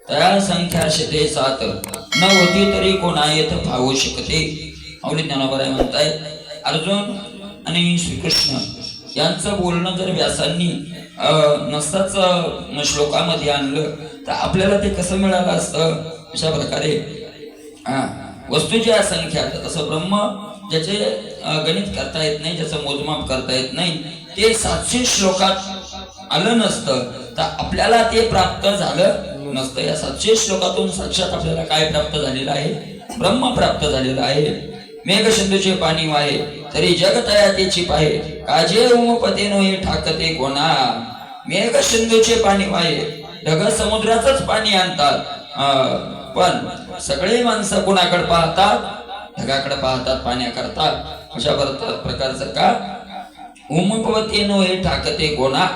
तया संख्या शते सात न होती तरी कोणा येत भावू शकते. माऊली ज्ञानोबा म्हणताय अर्जुन आणि श्रीकृष्ण यांचं बोलणं जर व्यासांनी नसताच श्लोकामध्ये आणलं तर आपल्याला ते कसं मिळालं असतं. अशा प्रकारे वस्तूची संख्या तसं ब्रह्म ज्याचे गणित करता येत नाही, ज्याचं मोजमाप करता येत नाही, ते 700 श्लोकात आलं नसतं तर आपल्याला ते प्राप्त झालं नसतं. या 700 श्लोकातून साक्षात आपल्याला काय प्राप्त झालेलं आहे? ब्रह्म प्राप्त झालेलं आहे. मेघ सिंधूचे पाणी वाहे तरी जग तया त्याची पाहे काजे उमपते नो हे ठाकते कोणा. मेघ सिंधूचे पाणी वाहे ढग समुद्राचंच पाणी आणतात, पण सगळे माणसं कोणाकडे पाहतात? ढगाकडे पाहतात, पाण्याकरता. अशा प्रकारचं का उमपते नो हे ठाकते कोणा.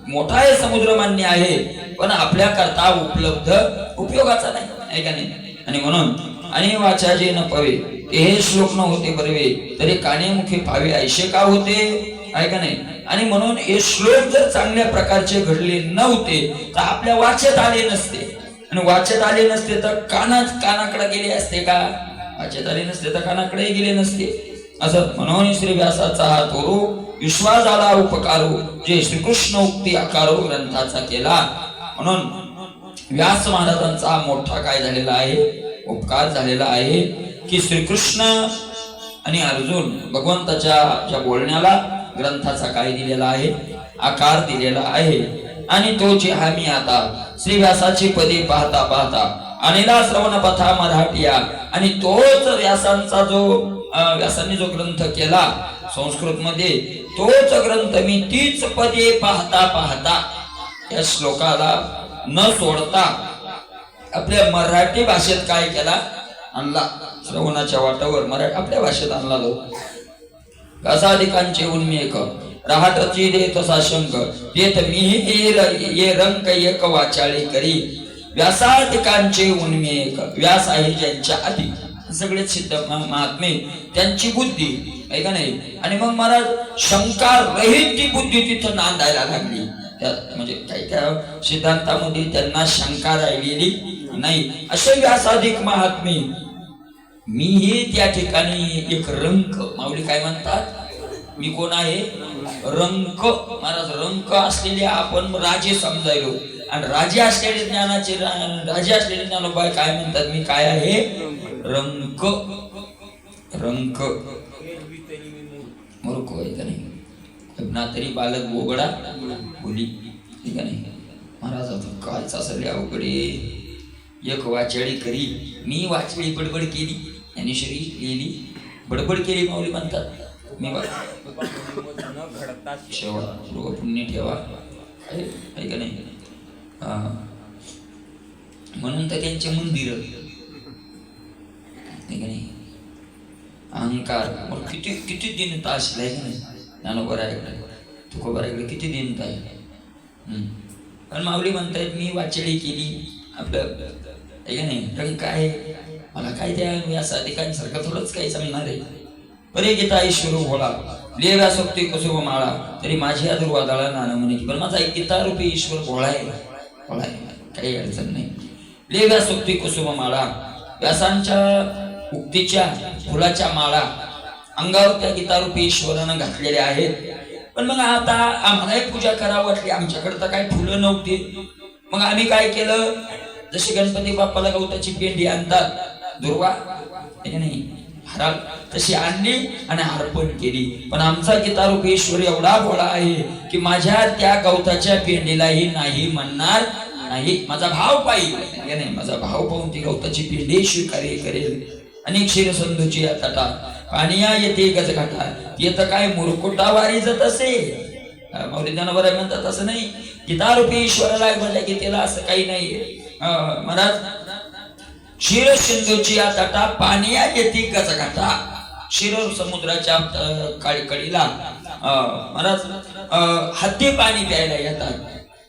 मोठा हे समुद्र मान्य आहे पण आपल्या करता उपलब्ध उपयोगाचा नाही, आहे का नाही. आणि म्हणून आणि वाचा जे न पवे हे श्लोक न होते बरवे तरी काने मुखे पावे ऐशे का होते, आहे का नाही. आणि म्हणून हे श्लोक जर चांगल्या प्रकारचे घडले नव्हते तर आपल्या वाचेत आले नसते, आणि वाचेत आले नसते तर कानाकडे गेले असते का? वाचेत आले नसते तर कानाकडे गेले नसते. असं म्हणून श्री व्यासाचा हा तोरू विश्वास आला उपकारू जे श्रीकृष्ण उक्ती आकारो ग्रंथाचा केला. म्हणून व्यास महाराजांचा मोठा काय झालेला आहे? उपकार झालेला आहे की श्रीकृष्ण आणि अर्जुन भगवंताच्या ज्या बोलण्याला ग्रंथाचा काय दिलेला आहे? आकार दिलेला आहे. आणि तोची हामी आता श्री व्यासाची पदे पाहता पाहता अनिला श्रवण पथा मराठिया. आणि तोच व्यासांचा जो व्यासांनी जो ग्रंथ केला संस्कृत मध्ये, तोच ग्रंथ मी तीच पदे पाहता पाहता या श्लोकाला न सोडता आपल्या मराठी भाषेत काय केला? आणला. श्रवणाच्या वाटावर मराठी आपल्या भाषेत आणला. लोक कसाधिकांचे उन्मेक राहटची देत साशंक देत मी ये रंक एक वाचाळी करी. व्यासाधिकांचे उन्मेक, व्यास आहे ज्यांच्या आधी सगळे सिद्ध महात्मे, त्यांची बुद्धी, आहे का नाही. आणि मग महाराज शंका रहित ती बुद्धी तिथं नांदायला लागली. म्हणजे काही त्या सिद्धांतामध्ये त्यांना शंका राहिलेली नाही. असे व्यासाधिक महात्मे मीही त्या ठिकाणी एक रंक. माऊली काय म्हणतात? मी कोण आहे? रंक. महाराज रंक असलेले आपण राजे समजायलो, आणि राजे असलेले ज्ञानाचे राजे असलेले ज्ञानोबा काय म्हणतात? मी काय आहे? रंक. रंक मूर्ख आहे का नाही. ना तरी बालक बोगडा बोली, ठीक आहे नाही. महाराज काय चासले अवघडे एक वाचाळी करी. मी वाचली बडबड केली, ज्ञानेश्वरी लिहिली बडबड केली. माऊली म्हणतात मी शेवळा पूर्व पुण्य ठेवा, आहे का नाही. म्हणून तर त्यांचे मंदिर, आहे का नाही. अहंकार किती किती दिनता असलाय का नाही. ज्ञानोबराकडे तुकोबराकडे किती दिनता आहे. पण माऊली म्हणतायत मी वाचडी केली आपलं, आहे का नाही. रंग काय मला काय त्या व्यासाधिकांसारखं थोडंच काही जमणार आहे. बरे गीता ईश्वर भोळा ले व्यासोक्ती कुसुम माळा तरी माझी आदुर्वादाला नाना म्हणे की पण माझा एक गीता रूपी ईश्वर भोळा आहे, भोळा आहे, काही अडचण नाही. ले व्यासोक्ती कुसुम माळा, व्यासांच्या उक्तीच्या फुलाच्या माळा अंगावर त्या गीतारूपी ईश्वरानं घातलेल्या आहेत. पण मग आता आम्हाला पूजा करावं वाटली, आमच्याकडे तर काही फुलं नव्हती. मग आम्ही काय केलं? जशी गणपती बाप्पाला गवताची पेंडी आणतात, दुर्वा नाही हरा, तशी आणली आणि अर्पण केली. पण आमचा गीतारूपी ईश्वर एवढा भोळा आहे की माझ्या त्या गवताच्या पेंडीलाही नाही म्हणणार नाही. माझा भाव पाहिजे नाही, माझा भाव पाहून ती गवताची पेंडी स्वीकार्य करेल. आणि क्षीरसिंधूची तटा पाणिया येते गजघाटा येत काय मुरकुटावारी जात असे. माऊली ज्ञानोबा म्हणतात असं नाही. गीतारूपी ईश्वराला माझ्या गीतेला असं काही नाही. महाराज क्षीरसिंधूची तटा पाणिया येते गजघाटा, क्षीर समुद्राच्या कडीला महाराज हत्ती पाणी प्यायला येतात.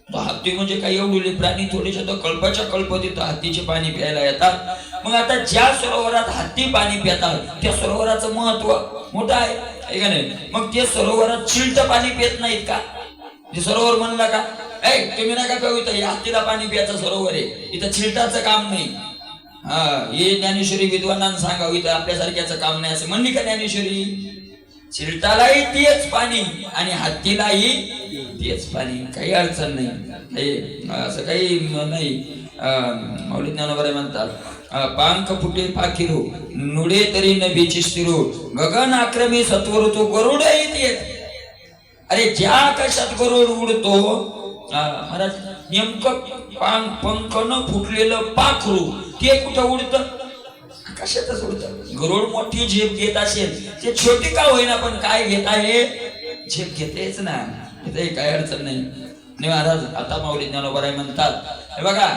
तो हत्ती म्हणजे काही एवढे प्राणी थोडेसे तर कल्पाच्या कल्प तिथं हत्तीचे पाणी प्यायला येतात. मग आता ज्या सरोवरात हत्ती पाणी पितात त्या सरोवराचं महत्व मोठं आहे का नाही. मग ते सरोवरात चिलट पाणी पित नाहीत का? ते सरोवर म्हणला का तुम्ही नका करू इथं हत्तीला पाणी प्यायचं सरोवर आहे, इथं चिलटाचं काम नाही. हे ज्ञानेश्वरी विद्वानांना सांगावं, इथं आपल्यासारख्याचं काम नाही असं म्हणली का ज्ञानेश्वरी? चिलटालाही तेच पाणी आणि हत्तीलाही तेच पाणी, काही अडचण नाही, असं काही नाही. माऊली ज्ञानोबा म्हणतात, पांख फुटे पाखिरू नुडे तरी न बेचिस्तिरू गगन आक्रमी सत्वर तो गरुड येते. अरे ज्या आकाशात गरुड उडतो महाराज, नेमकं पंख न फुटलेलं पाखरू ते कुठं उडतं? आकाशातच उडतं. गरुड मोठी झेप घेत असेल, ते छोटी का होईना पण काय घेत आहे, झेप घेतेच ना, काही अडचण नाही. महाराज आता माऊली ज्ञानोबा म्हणतात, हे बघा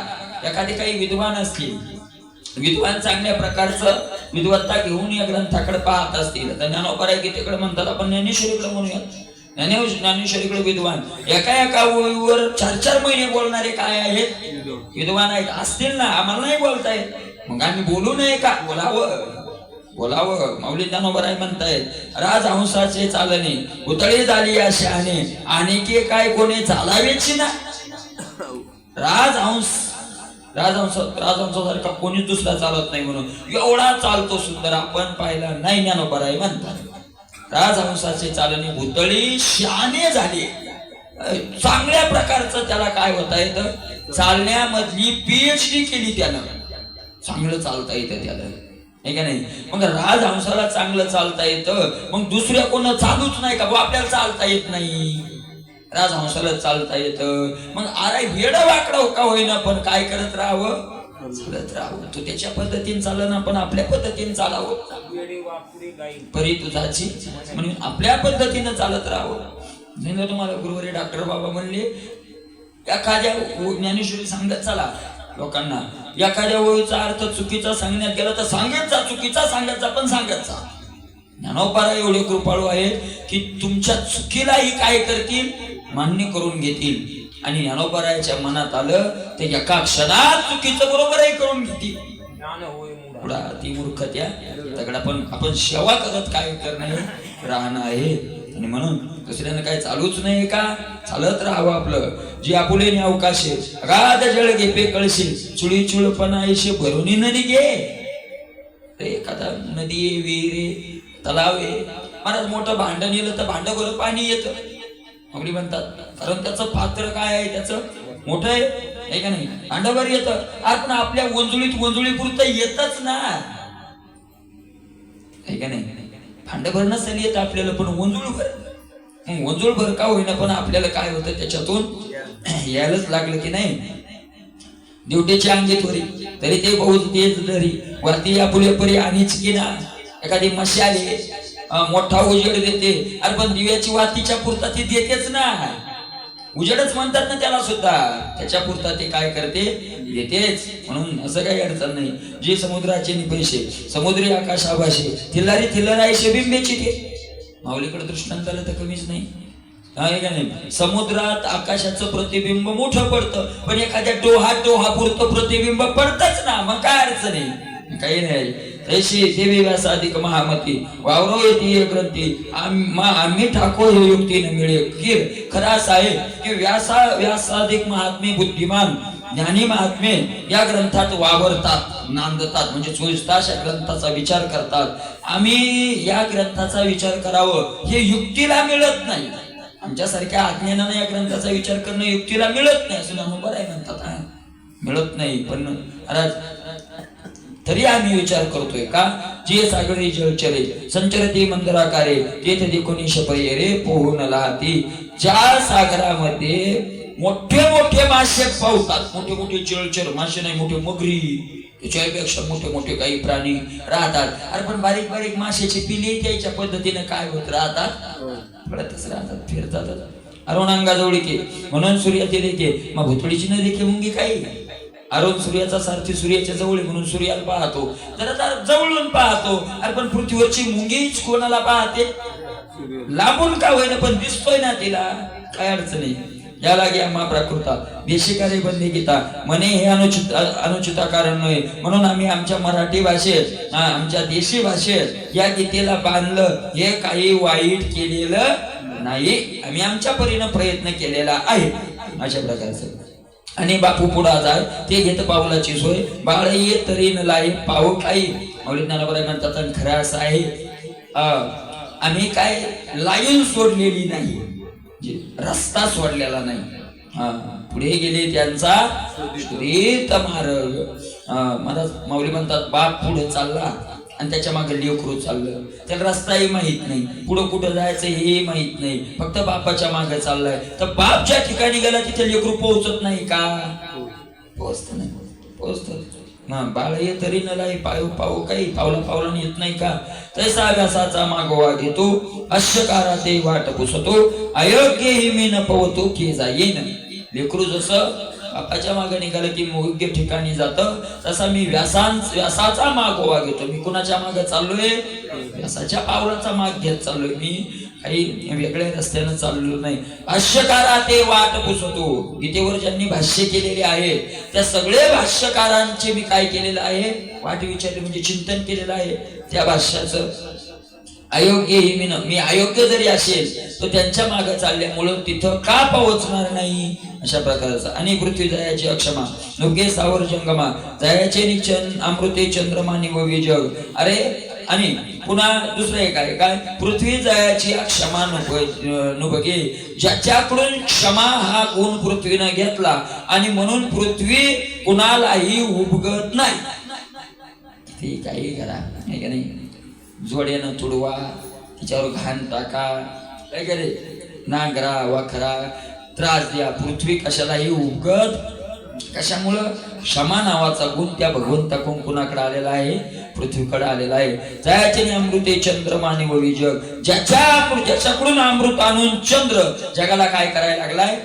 एखादी काही विद्वान असतील, विद्वान चांगल्या प्रकारचं विद्वत्ता घेऊन या ग्रंथाकडे पाहत असतील, तर ज्ञानोबा गीतेकडे म्हणतात आपण ज्ञानेश्वरीकडे म्हणूया. ज्ञानेश्वरीकडे विद्वान एका ओळीवर 4-4 महिने बोलणारे काय आहेत, विद्वान आहेत. असतील ना, आम्हाला नाही बोलता येत, मग आम्ही बोलू नये का? बोलावं. माऊली ज्ञानोबा म्हणतायत, राजहंसाचे चालणे उतळी झाली या शहाणे, आणि के काय कोणी चालावेची ना. राजहंसासारखा कोणीच दुसरा चालत नाही, म्हणून एवढा चालतो सुंदर आपण पाहिला नाही. ज्ञानोबा म्हणतात, राजहंसाचे चालणे भुतळी शहाणे झाले. चांगल्या प्रकारचं त्याला काय होता येतं, चालण्यामधली PhD केली त्यानं, चांगलं चालता येतं त्याला, हे का नाही? मग राजहंसाला चांगलं चालता येतं, मग दुसऱ्या कोण चालूच नाही का? आपल्याला चालता येत नाही, राजहंसाला चालता येतं. मग अरे वेड वाकडं का होईना पण काय करत राहावं, चालत राहावं. तो त्याच्या पद्धतीने चाललं ना, पण आपल्या पद्धतीने चालावं. परी तुझाची म्हणून आपल्या पद्धतीनं चालत राहावं. तुम्हाला गुरुवारी डॉक्टर बाबा म्हणले, एखाद्या ज्ञानेश्वरी सांगत चला लोकांना, एखाद्या ओळीचा अर्थ चुकीचा सांगण्यात गेला तर सांगायचा, चुकीचा सांगायचा पण सांगायचा. ज्ञानोबा एवढे कृपाळू आहेत की तुमच्या चुकीलाही काय करतील, मान्य करून घेतील. आणि ज्ञानोबाराच्या मनात आलं ते एका क्षणात चुकीचं बरोबरही करून घेतील. ती मूर्खत्या दगडा पण आपण सेवा करत काय करणं राहणं आहे. आणि म्हणून दुसऱ्यानं काय चालूच नाही का, चालत राहावं आपलं. जी आपुलेने अवकाशे अगाध जळ घे पे कळशी चुळी चुळपणा ऐशे भरुनी नदी घे. एखादा नदी आहे, विहीर आहे, तलाव आहे, महाराज मोठं भांड नेलं तर भांड भर पाणी येतं, आपली म्हणतात, कारण त्याचं पात्र काय आहे, त्याचं मोठं आहे का नाही, भांडभर येतं. आपण आपल्या वंजुळी पुरतं येतच ना, का नाही? भांडभर नसेल येत आपल्याला, पण वंजुळ भर का होईना पण आपल्याला काय होतं त्याच्यातून यायलाच लागलं की नाही. ड्युटीच्या अंगी थोरी तरी ते बहुत तेज धरी वरती या पुढे परी आणीच की ना. एखादी मशाले मोठा उजेड देते, अरे पण दिव्याची वातीच्या पुरता ती देतेच ना, उजेडच म्हणतात ना त्याला सुद्धा, त्याच्या पुरता ते काय करते, देतेच. म्हणून असं काही अडचण नाही. जे समुद्राचे पैसे समुद्री आकाशाभाषे थिल्लारी थिल्लरायशे बिंबेची ते माऊलीकडे दृष्टांताला तर कमीच नाही, का नाही. समुद्रात आकाशाचं प्रतिबिंब मोठं पडतं, पण एखाद्या डोहा पुरतं प्रतिबिंब पडतच ना, मग काय अडचण आहे, काही नाही. तशी देवी व्यासाधिक महामती वावरो येते ग्रंथी आम्ही ठाको हे युक्तीने मिळे कीर. खरा असा आहे की व्यासाधिक महात्मे बुद्धिमान ज्ञानी महात्मे या ग्रंथात वावरतात, नांदतात, म्हणजे 24 तास या ग्रंथाचा विचार करतात. आम्ही या ग्रंथाचा विचार करावं हे युक्तीला मिळत नाही. आमच्यासारख्या अज्ञानाने या ग्रंथाचा विचार करणं युक्तीला मिळत नाही, असं ज्ञानोबा म्हणतात, मिळत नाही. पण तरी आम्ही विचार करतोय का, जे सागरे जलचरे संचरती मंदराकारे तेथे देखोनी शपये रे पोहून लाहती. ज्या सागरामध्ये मोठे मोठे मासे पावतात, मोठे मोठे जलचर मासे नाही, मोठे मगरी, त्याच्यापेक्षा मोठे मोठे काही प्राणी राहतात. अरे पण बारीक बारीक माशाची पिली त्याच्या पद्धतीने काय होत राहतात, पडतच राहतात, फिरतात. अरुणांगा जवळी के म्हणून सूर्याचे देखे मग भुतळीची न देखे मुंगी काही. अरुण सूर्याचा सारथी सूर्याच्या जवळ म्हणून सूर्याला पाहतो, जरा जवळून पाहतो. अरे पण पृथ्वीवरची मुंगीच कोणाला पाहते, लांबून का होईना पण दिसतोय ना तिला, काय अडचण नाही. याला घ्या मा प्राकृता देशिकारे बंदी गीता म्हणे हे अनुचिता कारण नव्हे. म्हणून आम्ही आमच्या मराठी भाषेत आमच्या देशी भाषेत या गीतेला बांधलं, हे काही वाईट केलेलं नाही, आम्ही आमच्या परीने प्रयत्न केलेला आहे. अशा प्रकारचं. आणि बापू पुढा जाय ते घेत पावलाची सोय, बाळ ये तरी न लाई पाहू काही. माऊली ज्ञानोबा म्हणतात आणि खरं असं आहे, आम्ही काय लाईन सोडलेली नाही, रस्ता सोडलेला नाही. पुढे गेले त्यांचा शोधित मार्ग. मला माऊली म्हणतात बाप पुढे चालला आणि त्याच्या मागे लेकरू चाललं, त्याला रस्ताही माहित नाही, पुढं कुठं जायचं हे माहित नाही, फक्त बापाच्या मागे चाललाय. तर बाप ज्या ठिकाणी गेला तिथे लेकरू पोहोचत नाही का? पोहोचत नाही, पोहोचत. बाळ ये तरी न लाई पाहू पाहू काही, पावला पावला येत नाही का? तैसा व्यासाचा मागोवा घेतो, अश्यकारा ते वाट पुसतो, अयोग्य ही मी न पवतो की जाईन. लेकरू जसं बापाच्या मागे निघालं की योग्य ठिकाणी जातं, तसा मी व्यासाचा मागोवा घेतो. मी कुणाच्या मागे चाललोय? व्यासाच्या पावलाचा माग घेत चाललोय. मी काही वेगळ्या रस्त्यानं चाललो नाही. भाष्यकारा ते वाट पुसतो. गीतेवर ज्यांनी भाष्य केलेले आहे त्या सगळे भाष्यकारांचे मी काय केलेलं आहे? वाट विचारली म्हणजे चिंतन केलेलं आहे. त्या भाष्याचं अयोग्य ही मी अयोग्य जरी असेल तर त्यांच्या मागे चालल्यामुळं तिथं का पोहोचणार नाही, अशा प्रकारचा. आणि पृथ्वी जायाची अक्षमा नुगे सावर जंगमा, जायाचे निचन अमृते चंद्रमा निववी जग. अरे आणि पुन्हा दुसरं एक आहे काय? पृथ्वी जायाची क्षमा नुबगे, ज्याच्याकडून क्षमा हा गुण पृथ्वीनं घेतला आणि म्हणून पृथ्वी कुणालाही उपगत नाही. ती काही करा नाही का नाही, जोड्यानं तुडवा, तिच्यावर घाण टाका, काय करे, नांगरा वाखरा, त्रास द्या, पृथ्वी कशालाही उपगत. कशामुळं? क्षमा नावाचा गुण त्या भगवंताकडून कुणाकडे आलेला आहे? पृथ्वीकडे आलेला आहे. जायचे अमृते चंद्रमा निववी जग, ज्याच्याकडून अमृत आणून चंद्र जगाला काय करायला लागलाय?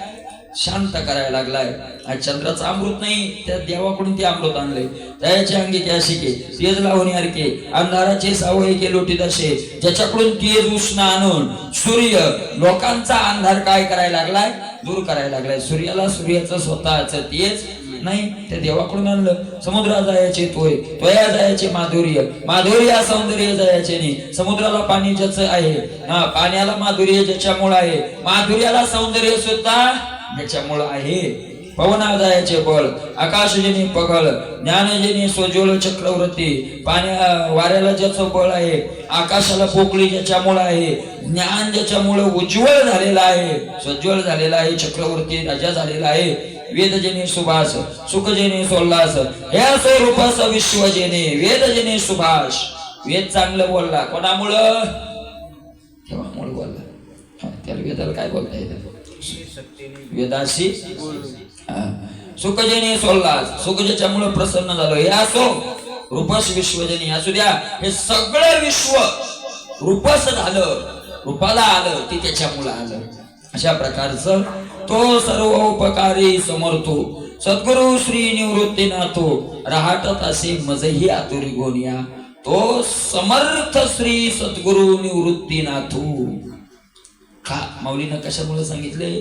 शांत करायला लागलाय. चंद्राचं अमृत नाही, त्या देवाकडून ते अमृत आणलंय. त्याच्या अंगी त्या शिके तेज लावण्यासारखे, अंधाराचे सावळे के लोटीत असे, ज्याच्याकडून तेज उष्ण आणून सूर्य लोकांचा अंधार काय करायला लागलाय? दूर करायला लागलाय. सूर्याला सूर्याचं स्वतःच तेज नाही, त्या देवाकडून आणलं. समुद्रा जायचे तोय, तोया जायचे माधुर्य, माधुर्य सौंदर्य जायचे नाही. समुद्राला पाणी ज्याचं आहे, पाण्याला माधुर्य ज्याच्यामुळे आहे, माधुर्याला सौंदर्य सुद्धा ज्याच्यामुळे आहे. पवना जायचे बळ, आकाशजनी पगळ, ज्ञानजनी सोज्वल चक्रवर्ती. वाऱ्याला ज्याचं बळ आहे, आकाशाला पोकळी ज्याच्यामुळे आहे, ज्ञान ज्याच्यामुळे उज्ज्वल झालेला आहे, सोज्वल झालेला आहे, चक्रवर्ती राजा झालेला आहे. वेदजने सुभाष, सुखजने सोल्लास, हे स्वरूपास विश्वजने वेदजने सुभाष. वेद चांगलं बोलला, कोणामुळं? तेव्हामुळे बोलला. त्याला वेदाला काय बोलता येतं? वेदाशी. सुखजने सोल्लास, सुख ज्याच्यामुळे प्रसन्न झालं, हे असो. रूपस विश्वजनी, असू द्या. हे सगळं विश्व रूपस झालं, रूपाला आलं, ते त्याच्यामुळे आलं. अशा प्रकारचं तो सर्व उपकारी समर्थो, सद्गुरु श्री निवृत्तीनाथो, राहतत असे मजही आतुरी गोनिया. तो समर्थ श्री सद्गुरु निवृत्तीनाथो. का माऊलीनं कशामुळे सांगितले?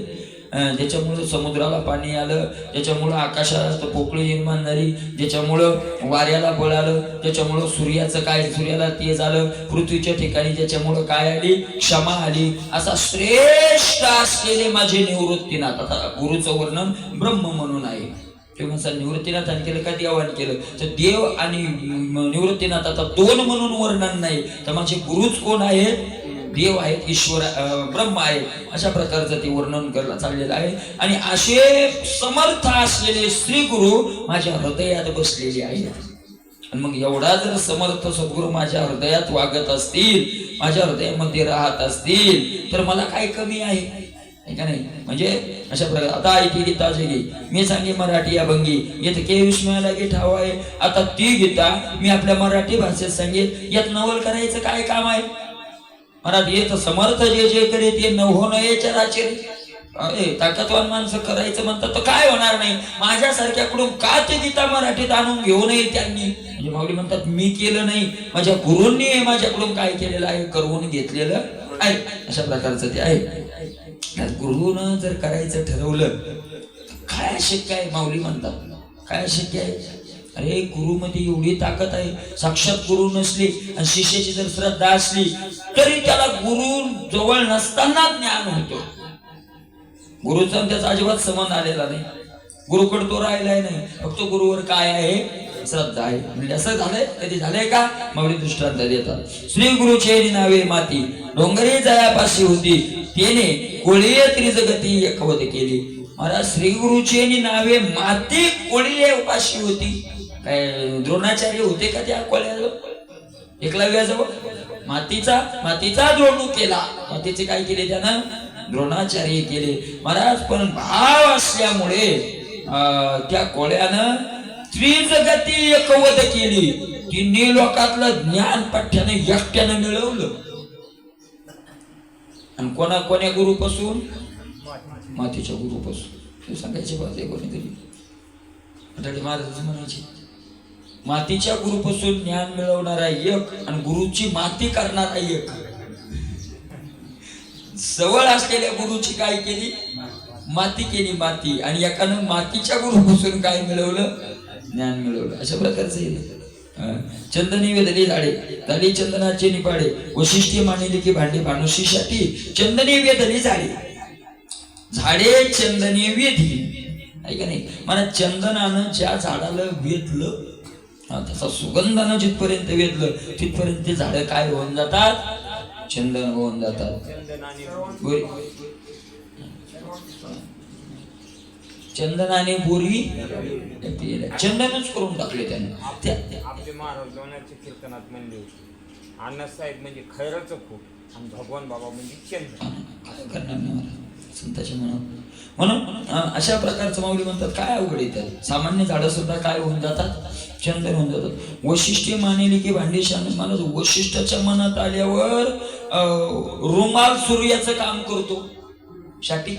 ज्याच्यामुळे समुद्राला पाणी आलं, ज्याच्यामुळं आकाशात पोकळी निर्माण झाली, ज्याच्यामुळं वाऱ्याला बळ आलं, ज्याच्यामुळं सूर्याचं काय, सूर्याला तेज आलं, पृथ्वीच्या ठिकाणी ज्याच्यामुळं काय आली? क्षमा आली. असा श्रेष्ठ असलेले माझे निवृत्तीनाथ. आता गुरुचं वर्णन ब्रह्म म्हणून आहे. तेव्हा निवृत्तीनाथाने केलं का देवाने केलं? तर देव आणि निवृत्तीनाथ आता दोन म्हणून वर्णन नाही, तर माझे गुरुच कोण आहेत? देव आहेत, ईश्वर ब्रह्म आहे. अशा प्रकारचं ते वर्णन करला चाललेलं आहे. आणि असे समर्थ असलेले श्री गुरु माझ्या हृदयात बसलेले आहेत. आणि मग एवढा जर समर्थ सद्गुरु माझ्या हृदयात वागत असतील, माझ्या हृदयामध्ये राहत असतील, तर मला काय कमी आहे का नाही? म्हणजे अशा प्रकारे आता ऐकी गीता जगी मी सांगे मराठी अभंगी, येथे के विस्मयाला गी ठाव आहे. आता ती गीता मी आपल्या मराठी भाषेत सांगेल. यात नवल करायचं काय काम आहे? मराठी येत समर्थ जे जे करे ते न होणं चराचर. ताकदवान माणसं करायचं म्हणतात तर काय होणार नाही. माझ्यासारख्याकडून का ते गीता मराठीत आणून घेऊ नये त्यांनी? म्हणजे माऊली म्हणतात मी केलं नाही, माझ्या गुरूंनी माझ्याकडून काय केलेलं आहे? करवून घेतलेलं आहे. अशा प्रकारचं ते आहे. गुरुनं जर करायचं ठरवलं काय अशक्य आहे? माऊली म्हणतात काय अशक्य आहे? अरे गुरुमध्ये एवढी ताकद आहे. साक्षात गुरु नसले आणि शिष्याची जर श्रद्धा असली तरी त्याला गुरु जवळ नसताना ज्ञान होतं. गुरुचा आणि त्याचा अजिबात संबंध आलेला नाही. गुरुकडे तो राहिलाय नाही, फक्त गुरुवर काय आहे, श्रद्धा आहे. म्हणजे असं झालंय, कधी झालंय का? माऊली दृष्टांत देतात. श्री गुरुचे नावे माती डोंगरी जयापाशी होती, तेने कोळीय त्रिजगती एकवत केली. महाराज श्री गुरुचे नावे माती कोळीय उपाशी होती. काय द्रोणाचार्य होते का त्या कोळ्याजवळ, एकलव्याजवळ? मातीचा द्रोणू केला. मातीचे काय केले त्यानं? द्रोणाचार्य केले महाराज. पण भाव असल्यामुळे त्या कोळ्यानं त्रिजगती एकवत केली. तिन्ही लोकातलं ज्ञान पठ्याने एकट्यानं मिळवलं. आणि कोण्या गुरुपासून? मातीच्या गुरुपासून. सांगायचे पाहिजे कोणीतरी महाराज म्हणायचे, मातीच्या गुरुपासून ज्ञान मिळवणारा एक आणि गुरुची माती करणारा एक. जवळ असलेल्या गुरुची काय केली? माती केली, माती. आणि एकानं मातीच्या गुरुपासून काय मिळवलं? ज्ञान मिळवलं. अशा प्रकारचे चंदनी वेदली झाडे झाली चंदनाचे निपाडे, वैशिष्ट्य मानिले की भांडे भानुशीसाठी चंदनी वेदली झाडे. झाडे चंदनी वेधी आहे का नाही? मला चंदनानं ज्या झाडाला वेधलं, त्याचा सुगंधानं जिथपर्यंत वेधलं तिथपर्यंत ते झाडं काय होऊन जातात? चंदन होऊन जातात. चंदनाने बोरी चंदनच करून टाकले त्याने. आपले महाराज लोणारच्या कीर्तनात म्हणले होते, अण्णासाहेब म्हणजे खैराचं फूट आणि भगवान बाबा म्हणजे चंदन. संताच्या मनात. म्हणून अशा प्रकारचं माऊली म्हणतात, काय अवघड येतात. सामान्य झाडं सुद्धा काय होऊन जातात? चंदन होऊन जातात. वैशिष्ट्य मानिली की भांडी शान. मला वैशिष्ट्याच्या मनात आल्यावर रुमाल सूर्याचं काम करतो. शाटी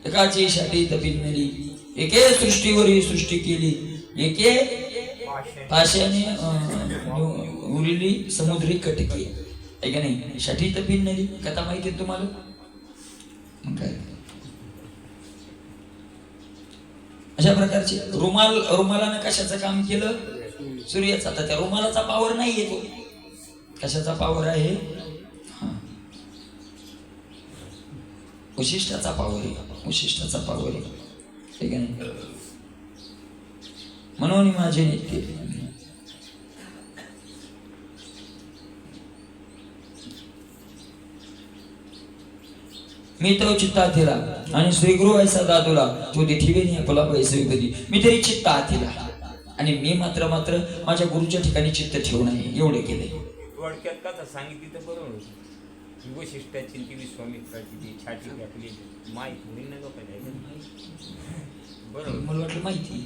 एकाची शाटी तपिन्नली, एके सृष्टीवर ही सृष्टी केली, एके पाशाने उरली समुद्री कटकी आहे का नाही? शाटी तपिन्नली कथा माहिती आहे तुम्हाला? काय अशा प्रकारचे रुमालानं कशाचं काम केलं? सूर्याचा. तर त्या रुमालाचा पावर नाही येतो. कशाचा पावर आहे? वैशिष्ट्याचा पावर आहे. वैशिष्ट्याचा पावर आहे, ठीक आहे ना? म्हणून माझे नित्य मी तो चित्ता थिला आणि श्रीगुरु ऐसा दादूला तो दिठीवे नाही आपला पैसे कधी. मी तरी चित्ता थिला आणि मी मात्र माझ्या गुरुच्या ठिकाणी चित्त ठेवू नये एवढे केले. थोडक्यात कथा सांगितली तर बरोबर होती. वैशिष्ट्याची ती विश्वामित्राची ती छाटी घातली माहिती होईल ना लोकांना. बरोबर, मला वाटलं माहिती.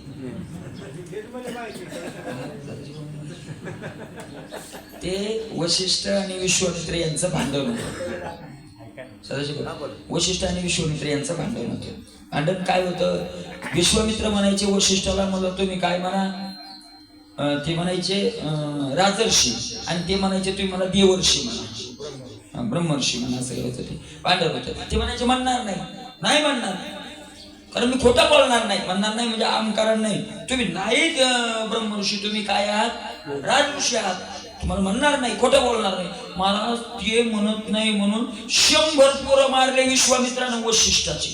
ते वैशिष्ट्य आणि विश्वामित्र यांचं भांडण होतं. वैशिष्ट्य आणि विश्वामित्र यांचं भांडण होतं. भांडण काय होतं? विश्वामित्र म्हणायचे वैशिष्ट्याला, मला तुम्ही काय म्हणा? ते म्हणायचे राजर्षी, आणि ते म्हणायचे तुम्ही मला देवर्षी म्हणा, ब्रह्मर्षी म्हणा. असं होतं ते भांडण होतं. ते म्हणायचे म्हणणार नाही म्हणणार, कारण मी खोटं बोलणार नाही. म्हणणार नाही म्हणजे आमकारण नाही. तुम्ही नाही ब्रह्मर्षी, तुम्ही काय आहात? राजऋषी आहात. तुम्हाला म्हणणार नाही, खोटं बोलणार नाही. महाराज ते म्हणत नाही म्हणून 100 पोरं मारले विश्वामित्रानं वैशिष्ट्याचे.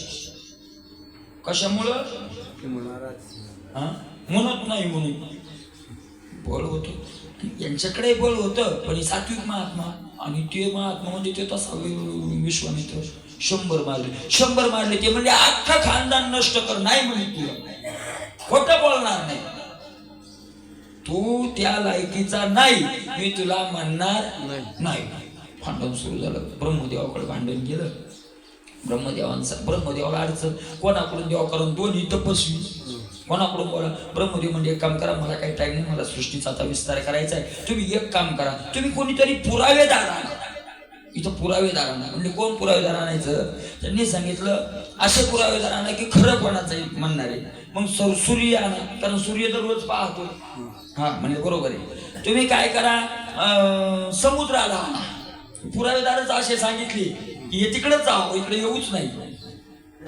कशामुळं? म्हणत नाही म्हणून. बळ होतं यांच्याकडे, बळ होतं. पण सात्विक महात्मा आणि ते महात्मा म्हणजे ते तसा विश्वामित्र 100 मारले. ते म्हणजे अख्खा खानदान नष्ट कर. नाही म्हणे तुला, खोटं बोलणार नाही. तू त्या लायकीचा नाही, मी तुला म्हणणार नाही. भांडण सुरू झालं. ब्रह्मदेवाकडे भांडण केलं. ब्रह्मदेवाला अडचण. कोणाकडून देवाकडून? दोन्ही तपस्वी. कोणाकडून बोला? ब्रह्मदेव म्हणजे एक काम करा, मला काही टाइम नाही, मला सृष्टीचा आता विस्तार करायचा आहे. तुम्ही एक काम करा, तुम्ही कोणीतरी पुरावेदार आणा. इथं पुरावेदार आणा. म्हणजे कोण पुरावेदार आणायचं? त्यांनी सांगितलं असे पुरावेदार आणा की खरं कोणाचं म्हणणारे. मग सूर्य आणा, कारण सूर्य तर रोज पाहतो. हा म्हणजे बरोबर आहे. तुम्ही काय करा, समुद्राला आणा. पुरावेदारच असे सांगितले की हे तिकडेच जावं, इकडे येऊच नाही.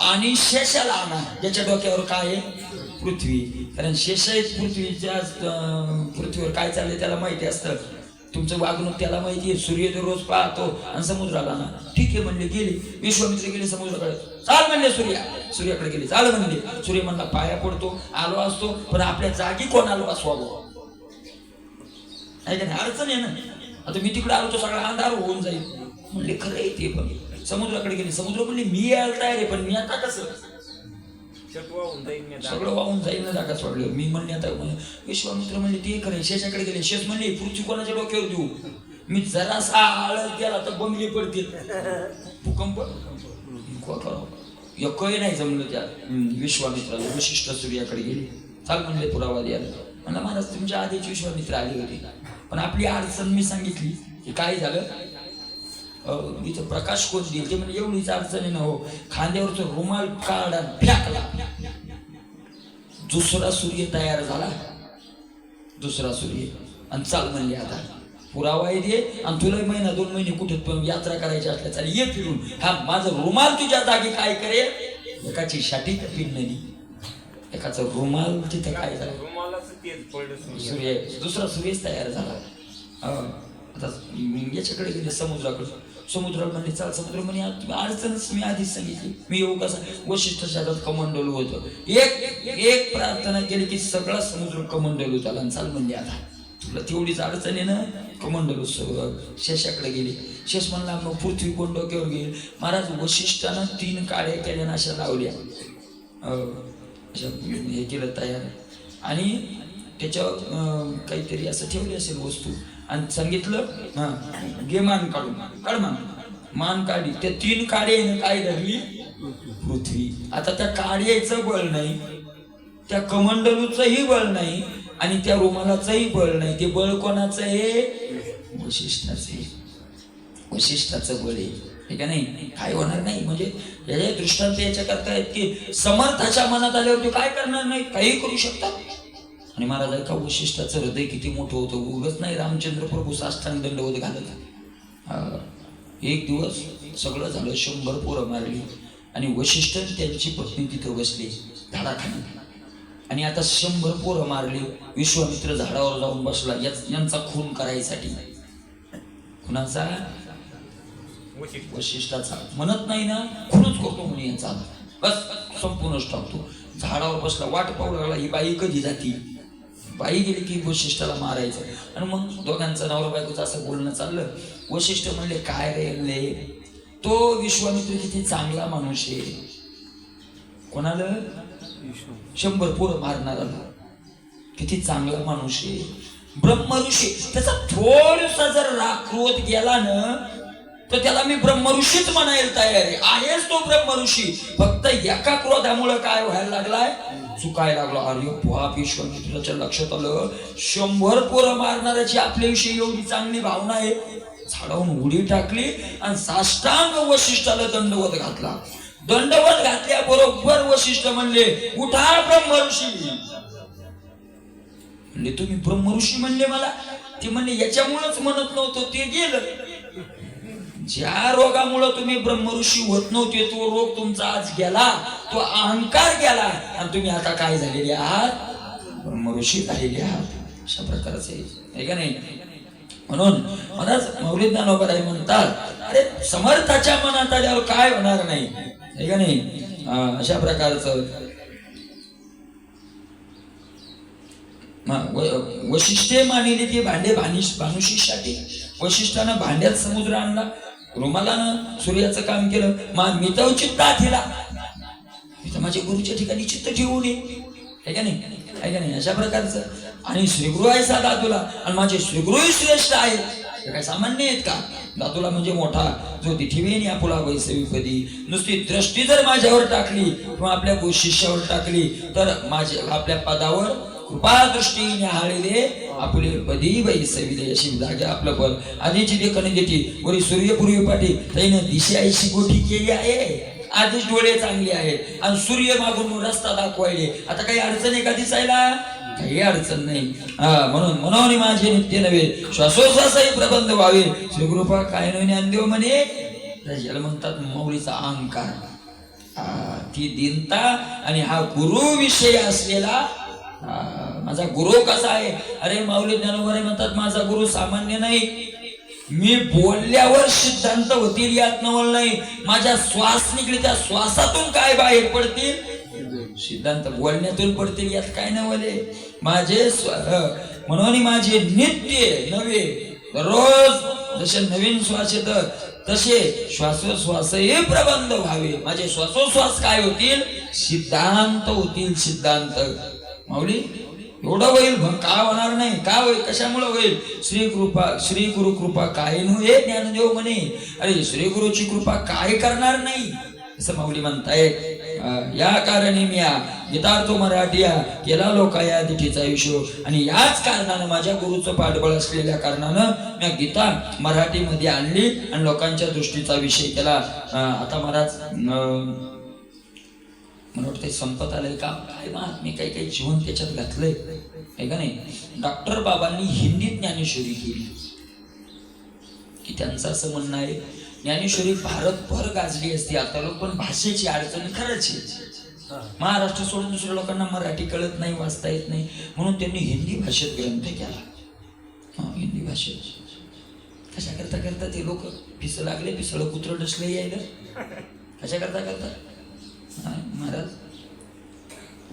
आणि शेषाला आणा, ज्याच्या डोक्यावर काय आहे? पृथ्वी. कारण शेष पृथ्वीच्या पृथ्वीवर काय चाललंय त्याला माहिती असतं. तुमचं वागणूक त्याला माहिती आहे. सूर्य तर रोज पाहतो आणि समुद्राला ना. ठीक आहे म्हणले, गेले विश्वामित्र, गेले समुद्राकडे. चाल म्हणले सूर्याकडे गेले. चाल म्हणले. सूर्य म्हणला पाया पडतो, आलो असतो, पण आपल्या जागी कोणाला बसवावं, नाही का नाही, अडचण आहे ना. आता मी तिकडे आलो तर सगळा अंधार होऊन जाईल. म्हणले खरं आहे ते, पण समुद्राकडे गेले. समुद्र म्हणले मी यायला तयार आहे, पण मी आता कसं, सगळं वाहून जाईल ना जागा सोडलं. मी म्हणले आता विश्वामित्र म्हणले ते खरं. शेषाकडे गेले. शेष म्हणले पृथ्वी कोणाच्या डोक्यावर देऊ, मी जरासा आळस गेला तर बंगले पडतील, भूकंप एकही नाही जमलं त्या विश्वामित्राला. वशिष्ठ सूर्याकडे गेले. चाल म्हणले पुरावा द्यायला. म्हणलं महाराज तुमच्या आधीच विश्वामित्र आले होते, पण आपली अडचण मी सांगितली की काय झालं, इथं प्रकाश कोण देईल ते म्हणजे एवढीच अडचण आहे ना हो. खांद्यावरचा रुमाल काढा फेकला, दुसरा सूर्य तयार झाला, दुसरा सूर्य. आणि चाल म्हणले आता पुरावा दे, आणि तुला महिना 2 महिने कुठे पण यात्रा करायची असल्या चालेल, ये फिरून. हा माझा रुमाल तुझ्या जागी काय करेल, एकाची शाटी पिनली, एकाचा रुमाल तिथे काय झालं, सूर्य, दुसरा सूर्यच तयार झाला. आता याच्याकडे गेले समुद्राकडे. समुद्राला म्हणले चाल. समुद्र म्हणे अडचणच मी आधीच सांगितली, मी येऊ कसा. वशिष्ठ शेतात कमंडलू होतं. एक प्रार्थना केली की सगळा समुद्र कमंडलू झाला. चाल म्हणले आता तुला तेवढीच अडचण आहे ना, कमंडलू. शेषाकडे गेले. शेष म्हणला मग पृथ्वी कोण डोक्यावर घेईल. महाराज वशिष्ठानं 3 काड्या केल्या, अशा लावल्या, हे केलं तयार, आणि त्याच्यावर काहीतरी असं ठेवली असेल वस्तू, आणि सांगितलं हा घे मान काढून, काढ मान काढली. त्या 3 काड्याने काय धरली, पृथ्वी. आता त्या काड्याचं बळ नाही, त्या कमंडलूचंही बळ नाही, आणि त्या रुमालाचंही बळ नाही. ते बळ कोणाचं आहे, वशिष्ठाचं. वशिष्ठाचं बळ आहे का नाही, काय होणार नाही. म्हणजे याच्या दृष्टांत याच्या करता आहेत की समर्थाच्या मनात आल्यावर ते काय करणार नाही, काही करू शकतात. आणि महाराज ऐका, वशिष्ठाचं हृदय किती मोठं होतं. उगच नाही रामचंद्र प्रभू साष्टांग दंडवत घालत. एक दिवस सगळं झालं, 100 पोरं मारली, आणि वशिष्ठ त्यांची पत्नी तिथं बसली झाडाखाली. आणि आता 100 पोरं मारली. विश्वामित्र झाडावर जाऊन बसला यांचा खून करायसाठी. कुणाचा, वशिष्ठाचा. म्हणत नाही ना खूनच करतो म्हणून यांचा, बस संपूर्णच टाकतो. झाडावर बसला, वाट पाहू लागला ही बाई कधी जाती. बाई गेली की वशिष्ठाला मारायचं. आणि मग दोघांचं नवरा बायकोचं असं बोलणं चाललं. वशिष्ठ म्हणले काय रे, तो विश्वामित्र किती चांगला माणूस आहे. कोणाला, 100 पोरं मारणारा किती चांगला माणूस आहे, ब्रह्मऋषी. त्याचा थोडासा जर राखवत गेला ना तर त्याला मी ब्रह्मऋषीच म्हणायला तयार आहे. आहेच तो ब्रह्मऋषी, फक्त एका क्रोधामुळे काय व्हायला लागलाय, चुकायला लागला. अरे बाप, विश्वामित्राच्या लक्षात आलं 100 पोरं मारणाऱ्याची आपल्याविषयी एवढी चांगली भावना आहे. झाडावून उडी टाकली आणि साष्टांग वशिष्ठाला दंडवत घातला. दंडवत घातल्याबरोबर वशिष्ठ म्हणले उठा ब्रह्मऋषी. म्हणले तुम्ही ब्रह्मऋषी म्हणले मला. ते म्हणले याच्यामुळेच म्हणत नव्हतं, ते गेलं. ज्या रोगामुळे तुम्ही ब्रह्मऋषी होत नव्हते तो रोग तुमचा आज गेला, तो अहंकार गेला, आणि तुम्ही आता काय झालेले आहात, ब्रह्मऋषी झालेले आहात. अशा प्रकारचे आहे का नाही. म्हणून महाराज मौली ज्ञानोबराय म्हणतात अरे समर्थाच्या मनात आल्यावर काय होणार नाही, आहे का नाही. अशा प्रकारचं वशिष्ठे मानिले ते भांडे भानुशीसाठी. वशिष्ठानं भांड्यात समुद्र आणला, रुमालानं सूर्याचं काम केलं. मी तर चित्ता ठेला, मी तर माझ्या गुरुच्या ठिकाणी चित्त ठेवू नये, आहे का नाही, आहे का नाही. अशा प्रकारचं. आणि श्रीगुरु आहे सा दादूला, आणि माझे श्रीगुरुही श्रेष्ठ आहेत. ते काय सामान्य आहेत का. दादूला म्हणजे मोठा जो ती ठेवेनी आपुला वैसवीपदी. नुसती दृष्टी जर माझ्यावर टाकली किंवा आपल्या शिष्यावर टाकली तर माझ्या आपल्या पदावर कृपा दृष्टीने हाळले आपले पदी वैसविले. अशी जागे आपलं पद आधीची देखणी देती. वरी सूर्यपूर्वी पाठी त्यानं दिशा 80 गोठी केली आहे. आधीच डोळे चांगले आहेत आणि सूर्य मागून रस्ता दाखवायले. आता काही अडचण आहे का दिसायला, काही अडचण नाही. म्हणून माझे नित्य नव्हे श्वासोश्वासही प्रबंध व्हावे. श्रीकृपा काय नव्हे ज्ञानदेव म्हणे. याला म्हणतात मौलीचा अहंकार, ती दीनता आणि हा गुरु विषय असलेला माझा गुरु कसा आहे? अरे माऊली ज्ञानोबा म्हणतात माझा गुरु सामान्य नाही, मी बोलल्यावर सिद्धांत होतील यात नवल नाही, माझ्या श्वास निघले त्या श्वासातून काय बाहेर पडतील सिद्धांत बोलण्यातून पडतील यात काय नवले. माझे म्हणून माझे नित्य नवे रोज जसे नवीन श्वास येत तसे श्वासोश्वासही प्रबंध व्हावे. माझे श्वासोश्वास काय होतील? सिद्धांत होतील. सिद्धांत माऊली एवढं होईल मग का होणार नाही? का होईल? कशामुळे होईल? श्री गुरु कृपा काय नव्हे ज्ञानदेव म्हणे. अरे श्री गुरुची कृपा काय करणार नाही असं माऊली म्हणताय. या कारणे मी गीतार्थ मराठीया केला लोकाया दिठीचा विषय, आणि याच कारणानं माझ्या गुरुचं पाठबळ असलेल्या कारणानं मी गीता मराठीमध्ये आणली आणि लोकांच्या दृष्टीचा विषय केला. आता महाराज मला वाटतं संपत आलंय का काय महात्मे काही काही जीवन त्याच्यात घातलंय आहे का नाही. डॉक्टर बाबांनी हिंदीत ज्ञानेश्वरी केली की त्यांचं असं म्हणणं आहे ज्ञानेश्वरी भारतभर गाजली असती आता लोक, पण भाषेची अडचण खरंच आहे. महाराष्ट्र सोडून दुसऱ्या लोकांना मराठी कळत नाही, वाचता येत नाही, म्हणून त्यांनी हिंदी भाषेत ग्रंथ केला. हिंदी भाषेत कशा करता ते लोक पिस लागले, पिसळ कुत्र डसले यायला कशा करता महाराज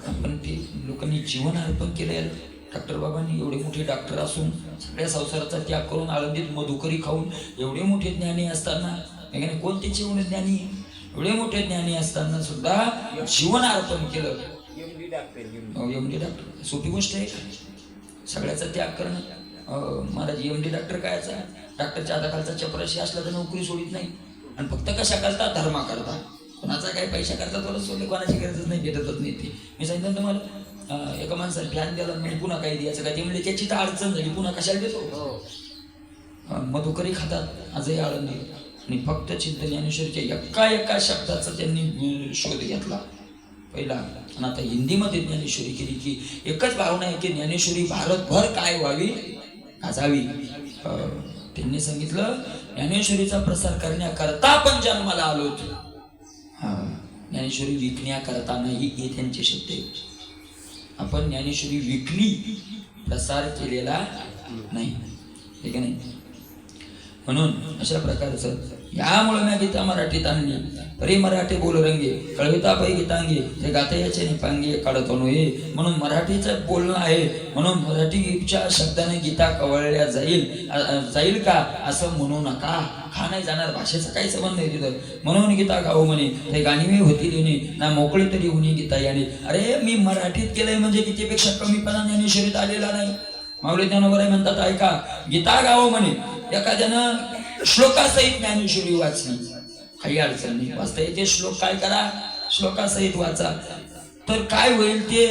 आपण ते लोकांनी जीवन अर्पण केलं. डॉक्टर बाबांनी एवढे मोठे डॉक्टर असून सगळ्या संसाराचा त्याग करून आळंदीत मधुकरी खाऊन एवढे मोठे ज्ञानी असताना, कोणतेच एवढे ज्ञानी एवढे मोठे ज्ञानी असताना सुद्धा जीवन अर्पण केलं. एमडी डॉक्टर सोपी गोष्ट आहे का? सगळ्याचा त्याग करणं. महाराज एमडी डॉक्टर कायचा? डॉक्टरच्या हाताखालचा चपराशी असला तर नोकरी सोडित नाही, आणि फक्त कशा करता? धर्मा करता. कोणाचा काही पैसा करता थोडं सोडले, कोणाची गरजच नाही, भेटतच नाही ते. मी सांगितलं तुम्हाला एका माणसाला फॅन द्यायला म्हणजे पुन्हा काही द्यायचं का? ते म्हणजे त्याची तर अडचण झाली, पुन्हा कशाला देतो? मधुकरी खातात आजही आळंदी, आणि फक्त चिंतन ज्ञानेश्वरीच्या एका शब्दाचा त्यांनी शोध घेतला पहिला, आणि आता हिंदीमध्ये ज्ञानेश्वरी केली की एकच भावना आहे की ज्ञानेश्वरी भारतभर काय व्हावी, गाजावी. त्यांनी सांगितलं ज्ञानेश्वरीचा प्रसार करण्याकरता आपण जन्माला आलो. ज्ञानेश्वरी विकण्याकरता नाही हे त्यांचे शब्द आहेत. आपण ज्ञानेश्वरी विकली, प्रसार केलेला नाही, ठीक आहे नाही. म्हणून अशा प्रकारचं यामुळे मी गीता मराठीत आणली. परी मराठी बोल रंगे कळविता पै गीतांगे ते गाता याचे निपांगे काढतो नये. म्हणून मराठीचं बोलणं आहे, म्हणून मराठीच्या शब्दाने गीता कवळल्या जाईल का असं म्हणू नका. खा नाही जाणार, भाषेचा काही संबंध आहे तिथं. म्हणून गीता गाऊ म्हणे ते गाणीवे होती लिहिणे ना मोकळे तरी उनी गीता याने. अरे मी मराठीत केलंय म्हणजे कितीपेक्षा कमीपणा ज्ञानेश्वरीत आलेला नाही. माऊली ज्ञानोबा म्हणतात ऐका, गीता गावं म्हणे एखाद्यानं श्लोकासहित ज्ञानेश्वरी वाचली काही अडचण नाही, वाचता येते श्लोक, काय करा श्लोकासहित वाचा. तर काय होईल? ते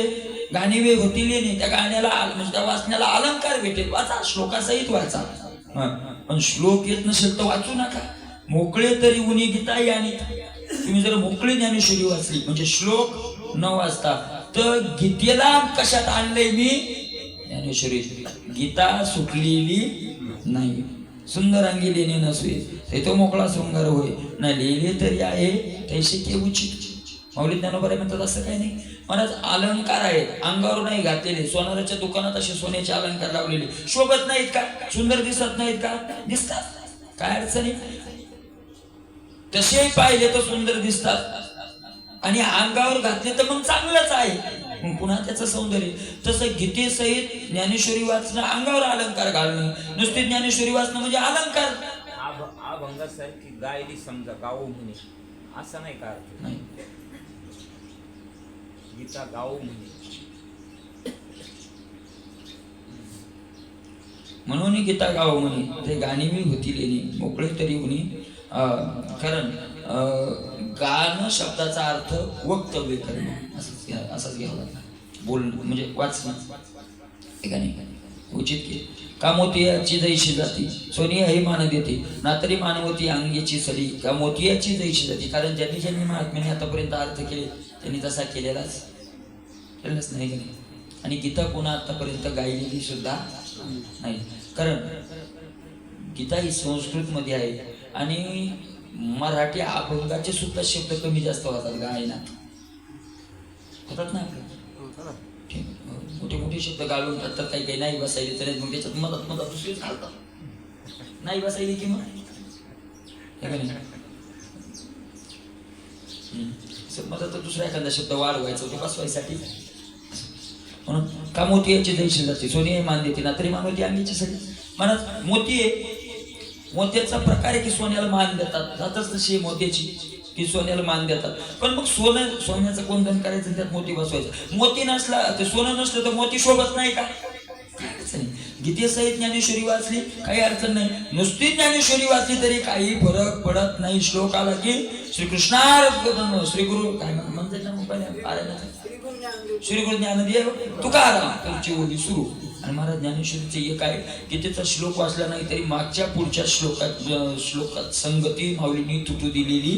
गाणीवे होतील नाही, त्या गाण्याला म्हणजे त्या वाचण्याला अलंकार भेटेल. वाचा, श्लोकासहित वाचा. पण श्लोक येत नसेल तर वाचू नका. मोकळे तरी उनी गीता याने. तुम्ही जर मोकळे ज्ञानेश्वरी वाचली म्हणजे श्लोक न वाचता, तर गीतेला कशात आणलंय मी? ज्ञानेश्वरी. गीता सुटलेली नाही. सुंदर अंगी लेणे नसवे ते तो मोकळा शृंगार होय, ना लिहिले तरी आहे तैसे ते उचित. माऊली ज्ञानोबा म्हणतात असं काही नाही. महाराज अलंकार आहेत, अंगावर नाही घातलेले. सोनाराच्या दुकानात असे सोन्याचे अलंकार लावलेले शोभत नाहीत का? सुंदर दिसत नाहीत का? दिसतात, काय अडचणी. तसेही पाहिले तर सुंदर दिसतात, आणि अंगावर घातले तर मग चांगलंच आहे, मग पुन्हा त्याचं सौंदर्य. तसं गीतेसहित ज्ञानेश्वरी वाचणं अंगावर अलंकार घालणं, नुसती ज्ञानेश्वरी वाचणं म्हणजे अलंकार. अभंगासारखी गायली समजा गाऊ म्हणे असं नाही का? नाही, गीता गाऊ म्हणे म्हणून गीता गाव म्हणे ते गाणी मी होती लेणी मोकळे तरी उनी. कारण गाणं शब्दाचा अर्थ वक्तव्य करणं असंच घ्यावं लागतं. बोलणं म्हणजे वाचणं, हे का नाही उचित की. का मोतियाची जैशी जाती सोनी हे मान देते ना तरी मानवती अंगीची सडी. का मोतियाची जैशी जाती, कारण ज्यांनी ज्यांनी महात्म्याने आतापर्यंत अर्थ केले त्यांनी तसा केलेलाच नाही का नाही. आणि गीता पुन्हा आतापर्यंत गायलेली सुद्धा नाही, कारण गीता ही संस्कृत मध्ये आहे आणि मराठी अभंगाचे सुद्धा शब्द कमी जास्त होतात गायनात, होतात ना आपलं. मोठे मोठे शब्द गाळून टाकतात, काही काही नाही बसायले तर मग त्याच्यात मदत मदत दुसरीच घालतात. नाही बसायली की मग मदत तर दुसरा एखादा शब्द वाढवायचा तो बसवायसाठी. म्हणून का मोती याची दैशी जाते, सोनी मान देते ना तरी मान होती अंगीच्यासाठी. म्हणत मोती आहे, मोत्याचा प्रकार आहे की सोन्याला मान देतात, जातच तशी मोत्याची की सोन्याला मान देतात. पण मग सोन्याचं कोंदण करायचं त्यात मोती बसवायचं. मोती नसला ते सोनं नसलं तर मोती शोभत नाही का? काय अडचण नाही. गीतेसहित ज्ञानेश्वरी वाचली काही अडचण नाही, नुसती ज्ञानेश्वरी वाचली तरी काही फरक पडत नाही. श्लोक आला की श्रीकृष्णार्पण श्री गुरु काय म्हणतात ना मोबाईल श्री गुरु ज्ञानदेव तुकाराम त्यांची ओली सुरू. आणि महाराज ज्ञानेश्वरीचे एक आहे की त्याचा श्लोक वाचला नाही तरी मागच्या पुढच्या श्लोकात संगती माऊलींनी तुटू दिलेली,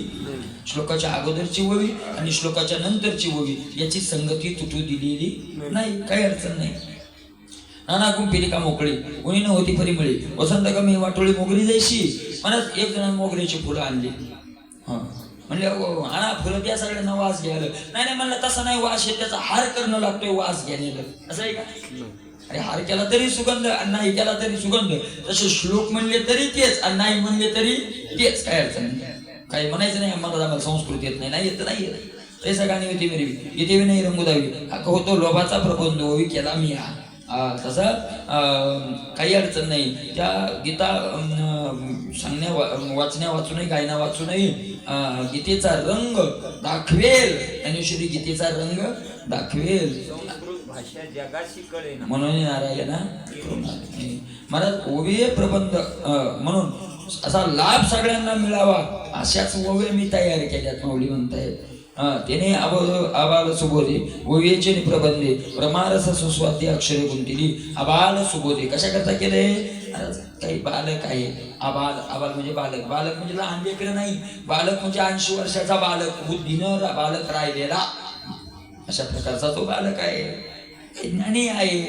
श्लोकाच्या अगोदरची ओवी आणि श्लोकाच्या नंतरची ओवी याची संगती तुटू दिलेली नाही, काही अडचण नाही. नाना कुंपिली का मोकळी कोणी नव्हती परिमळी, वसंत कमी वाटोळी मोगरी जायशी. म्हणत एक जण मोगरीची फुलं आणली. म्हणले आणा फुलं त्या सगळ्यांना वास घ्यायला. नाही म्हणलं तसा नाही, वास आहे त्याचा हार करणं लागतोय वास घ्यायला. असं आहे का? अरे हार केला तरी सुगंध आणि नाही केला तरी सुगंध. तसे श्लोक म्हणले तरी तेच आणि नाही म्हणले तरी तेच, काय अडचण नाही. काही म्हणायचं नाही आम्हाला संस्कृती येत नाही, नाही येत नाही येत. तैसा गाणी होती मेरी इथे नाही रंगुदावी होतो लोभाचा प्रबंध ओवी केला मी तसं काही अडचण नाही. त्या गीता वाचण्या वाचूनही गायना वाचूनही गीतेचा रंग दाखवेल. ज्ञानेश्वरी गीतेचा रंग दाखवेल. म्हणून नारायण महाराज ओवे प्रबंध म्हणून असा लाभ सगळ्यांना मिळावा अशाच ओवे मी तयार केल्यात माऊली म्हणतायत. त्याने आबाल सुबोधे ओवेचे प्रबंधे प्रमारस सुस्वाद्य अक्षरे गुंतिली. आबाल सुबोधे कशा करता केले? काही बालक आहे, आबाल म्हणजे बालक, बालक म्हणजे लहान लेकरं नाही, बालक म्हणजे 80 वर्षाचा बालक, बुद्धीनं बालक राहिलेला अशा प्रकारचा तो बालक आहे, ज्ञानी आहे.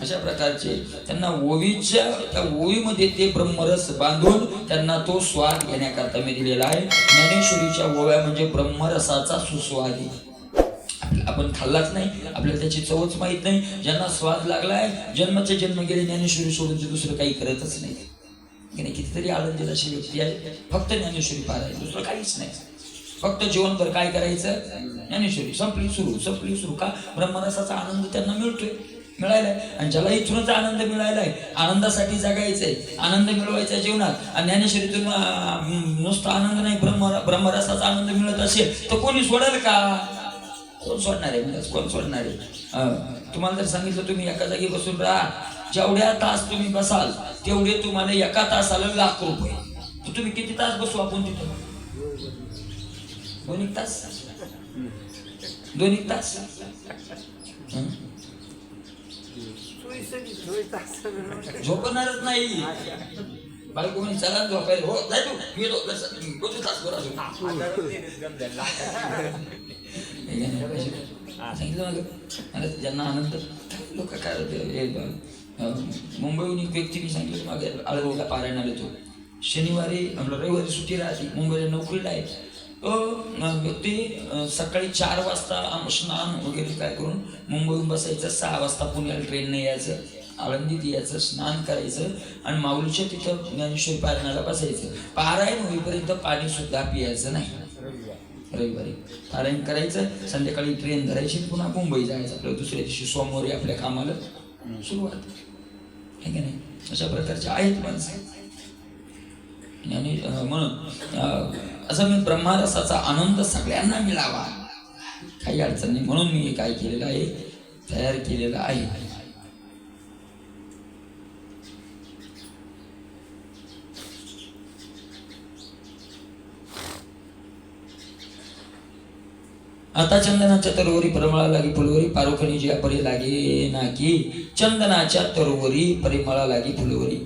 अशा प्रकारचे त्यांना ओवीच्या त्या ओवीमध्ये ते ब्रह्मरस बांधून त्यांना तो स्वाद घेण्याकरता मी दिलेला आहे. ज्ञानेश्वरीच्या ओव्या म्हणजे ब्रह्मरसाचा सुस्वादी. आपण खाल्लाच नाही, आपल्याला त्याची चवच माहित नाही. ज्यांना स्वाद लागलाय जन्माचे जन्म गेले ज्ञानेश्वरी सोडून ते दुसरं काही करतच नाही. कितीतरी आनंदित अशी व्यक्ती आहे फक्त ज्ञानेश्वरी पारायण, दुसरं काहीच नाही. फक्त जीवनभर काय करायचं? ज्ञानेश्वरी संपली सुरू का? ब्रह्मरसाचा आनंद त्यांना मिळालाय. आणि ज्याला इथूनच आनंद मिळालाय, आनंदासाठी जगायचंय, आनंद मिळवायचा जीवनात, आणि ज्ञानेश्वरीतून नुसता आनंद नाही ब्रह्मरसाचा आनंद मिळत असेल तर कोणी सोडेल का? कोण सोडणार आहे? कोण सोडणार आहे? तुम्हाला जर सांगितलं तुम्ही एका जागी बसून राहा, जेवढ्या तास तुम्ही बसाल तेवढे तुम्हाला एका तासाला ₹1,00,000. तर तुम्ही किती तास बसू आपण तिथं? 2 तास. झोपणारच नाही. बायको म्हणे चला झोपायला. हो जाय तू, मी तासभर अजून सांगितलं मला ज्यांना आनंद लोक काय. मुंबईहून एक व्यक्ती मी सांगितलं मागे आळंदीला पारायणाला येतो. शनिवारी रविवारी सुट्टी राहते, मुंबईला नोकरीला आहे. तो व्यक्ती सकाळी 4 वाजता स्नान वगैरे काय करून मुंबईहून बसायचं, 6 वाजता पुण्याला ट्रेनने यायचं, आळंदीत यायचं, स्नान करायचं आणि माऊलीच्या तिथं ज्ञानेश्वरी पारायणाला बसायचं. पारायण होईपर्यंत पाणी सुद्धा पियायचं नाही. रविवारी पारायण करायचं, संध्याकाळी ट्रेन धरायची, पुन्हा मुंबई जायचं. आपल्या दुसऱ्या दिवशी सोमवारी आपल्या कामाला सुरुवात आहे की नाही. अशा प्रकारचे आहेत माणसं. आणि म्हणून असं मी ब्रह्मरसाचा आनंद सगळ्यांना मिळावा, काही अडचण नाही. म्हणून मी काय केलेलं आहे, तयार केलेलं आहे. आता चंदनाच्या तरोवरी परिमळा लागी फुलवरी, पारोखणी जिया परी लागे नाकी. चंदनाच्या तरोवरी परिमळा लागी फुलवरी,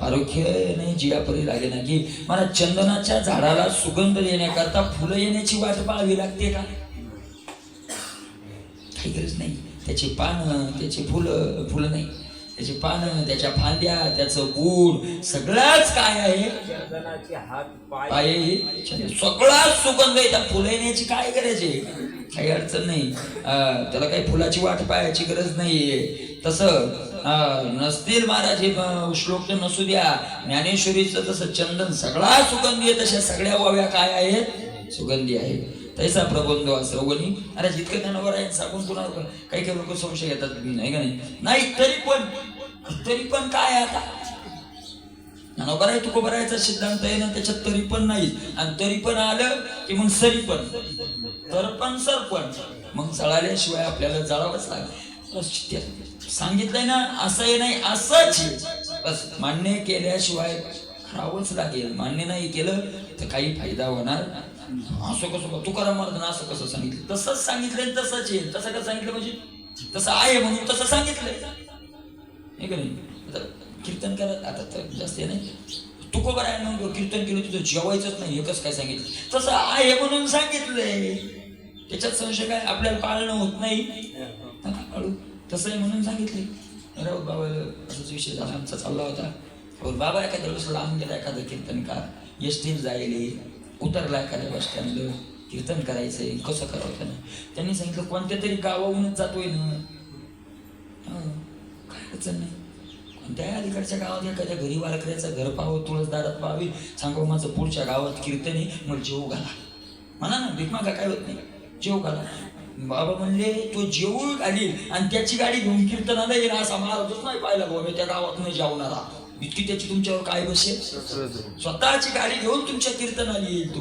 पारोख्याने जिया परी लागे नाकी. मला चंदनाच्या झाडाला सुगंध देण्याकरता फुलं येण्याची वाट पाहावी लागते का? काही गरज नाही. त्याची पानं, त्याची फुलं नाही, त्याची पानं, त्याच्या फांद्या, त्याचं बूड सगळंच काय आहे, चंदनाचे हात पाय पाय, सगळा सुगंध आहे. त्या फुलं येण्याची काय गरज आहे? काही अडचण नाही. त्याला काही फुलाची वाट पाहायची गरज नाहीये. तसं नसतील महाराज हे श्लोक तर नसू द्या, ज्ञानेश्वरीचं तसं चंदन सगळा सुगंधी आहे, तशा सगळ्या ओव्या काय आहेत, सुगंधी आहे. तैसा प्रबंध श्रवणी. अरे जितकं ज्ञानावर आहे सांगून पुन्हा काही काही लोक संशय घेतात, नाही का नाही, तरी पण काय आता ज्ञानोबर आहे तुकोबरायचा सिद्धांत आहे ना, त्याच्यात तरी पण नाही. आणि तरी पण आलं की मग सरी पण, तर पण सर पण, मग जळाल्याशिवाय आपल्याला जळावंच लागेल. सांगितलंय ना, असंही नाही असंच, बस मान्य केल्याशिवाय करावंच लागेल. मान्य नाही केलं तर काही फायदा होणार. असं कसं तुकाराम महाराजांना असं कसं सांगितलं, तसंच सांगितलंय, तसंच येईल. तसं का सांगितलं म्हणजे तसं आहे म्हणून तसं सांगितलंय, हे का नाही. आता कीर्तन करत आता तर जास्त नाही, तुकोबर आहे म्हणून कीर्तन केलं तुझं जेवायचंच नाही, एकच काय सांगितलं, तसं आहे म्हणून सांगितलंय. त्याच्यात संशय काय, आपल्याला पाळणं होत नाही, तसं आहे म्हणून सांगितले. राऊत बाबा असाच विषय झाला आमचा चालला होता. बाबा एखाद्या वेळेस लांब गेला एखादं कीर्तनकार, एसटीत जायले, उतरला एखाद्या बस स्टँडला, कीर्तन करायचंय, कसं करावं त्यानं. त्यांनी सांगितलं कोणत्या तरी गावाहूनच जातोय ना, काय अडचण नाही. कोणत्या अलीकडच्या गावात एखाद्या घरी वारकऱ्याचं घर पाहावं, तुळसदारात पाहावी, सांगावं माझं पुढच्या गावात कीर्तन आहे, मग जेव घाला म्हणा ना, भीक मागा काय होत नाही, जेव घाला. बाबा म्हणले तो जेवू घालील आणि त्याची गाडी घेऊन कीर्तनाला येईल असा महाराजच नाही पाहिला बाबा त्या गावातून जेवणारा. इतकी त्याची तुमच्यावर काय बसेल, स्वतःची गाडी घेऊन तुमच्या कीर्तनाला येईल तो,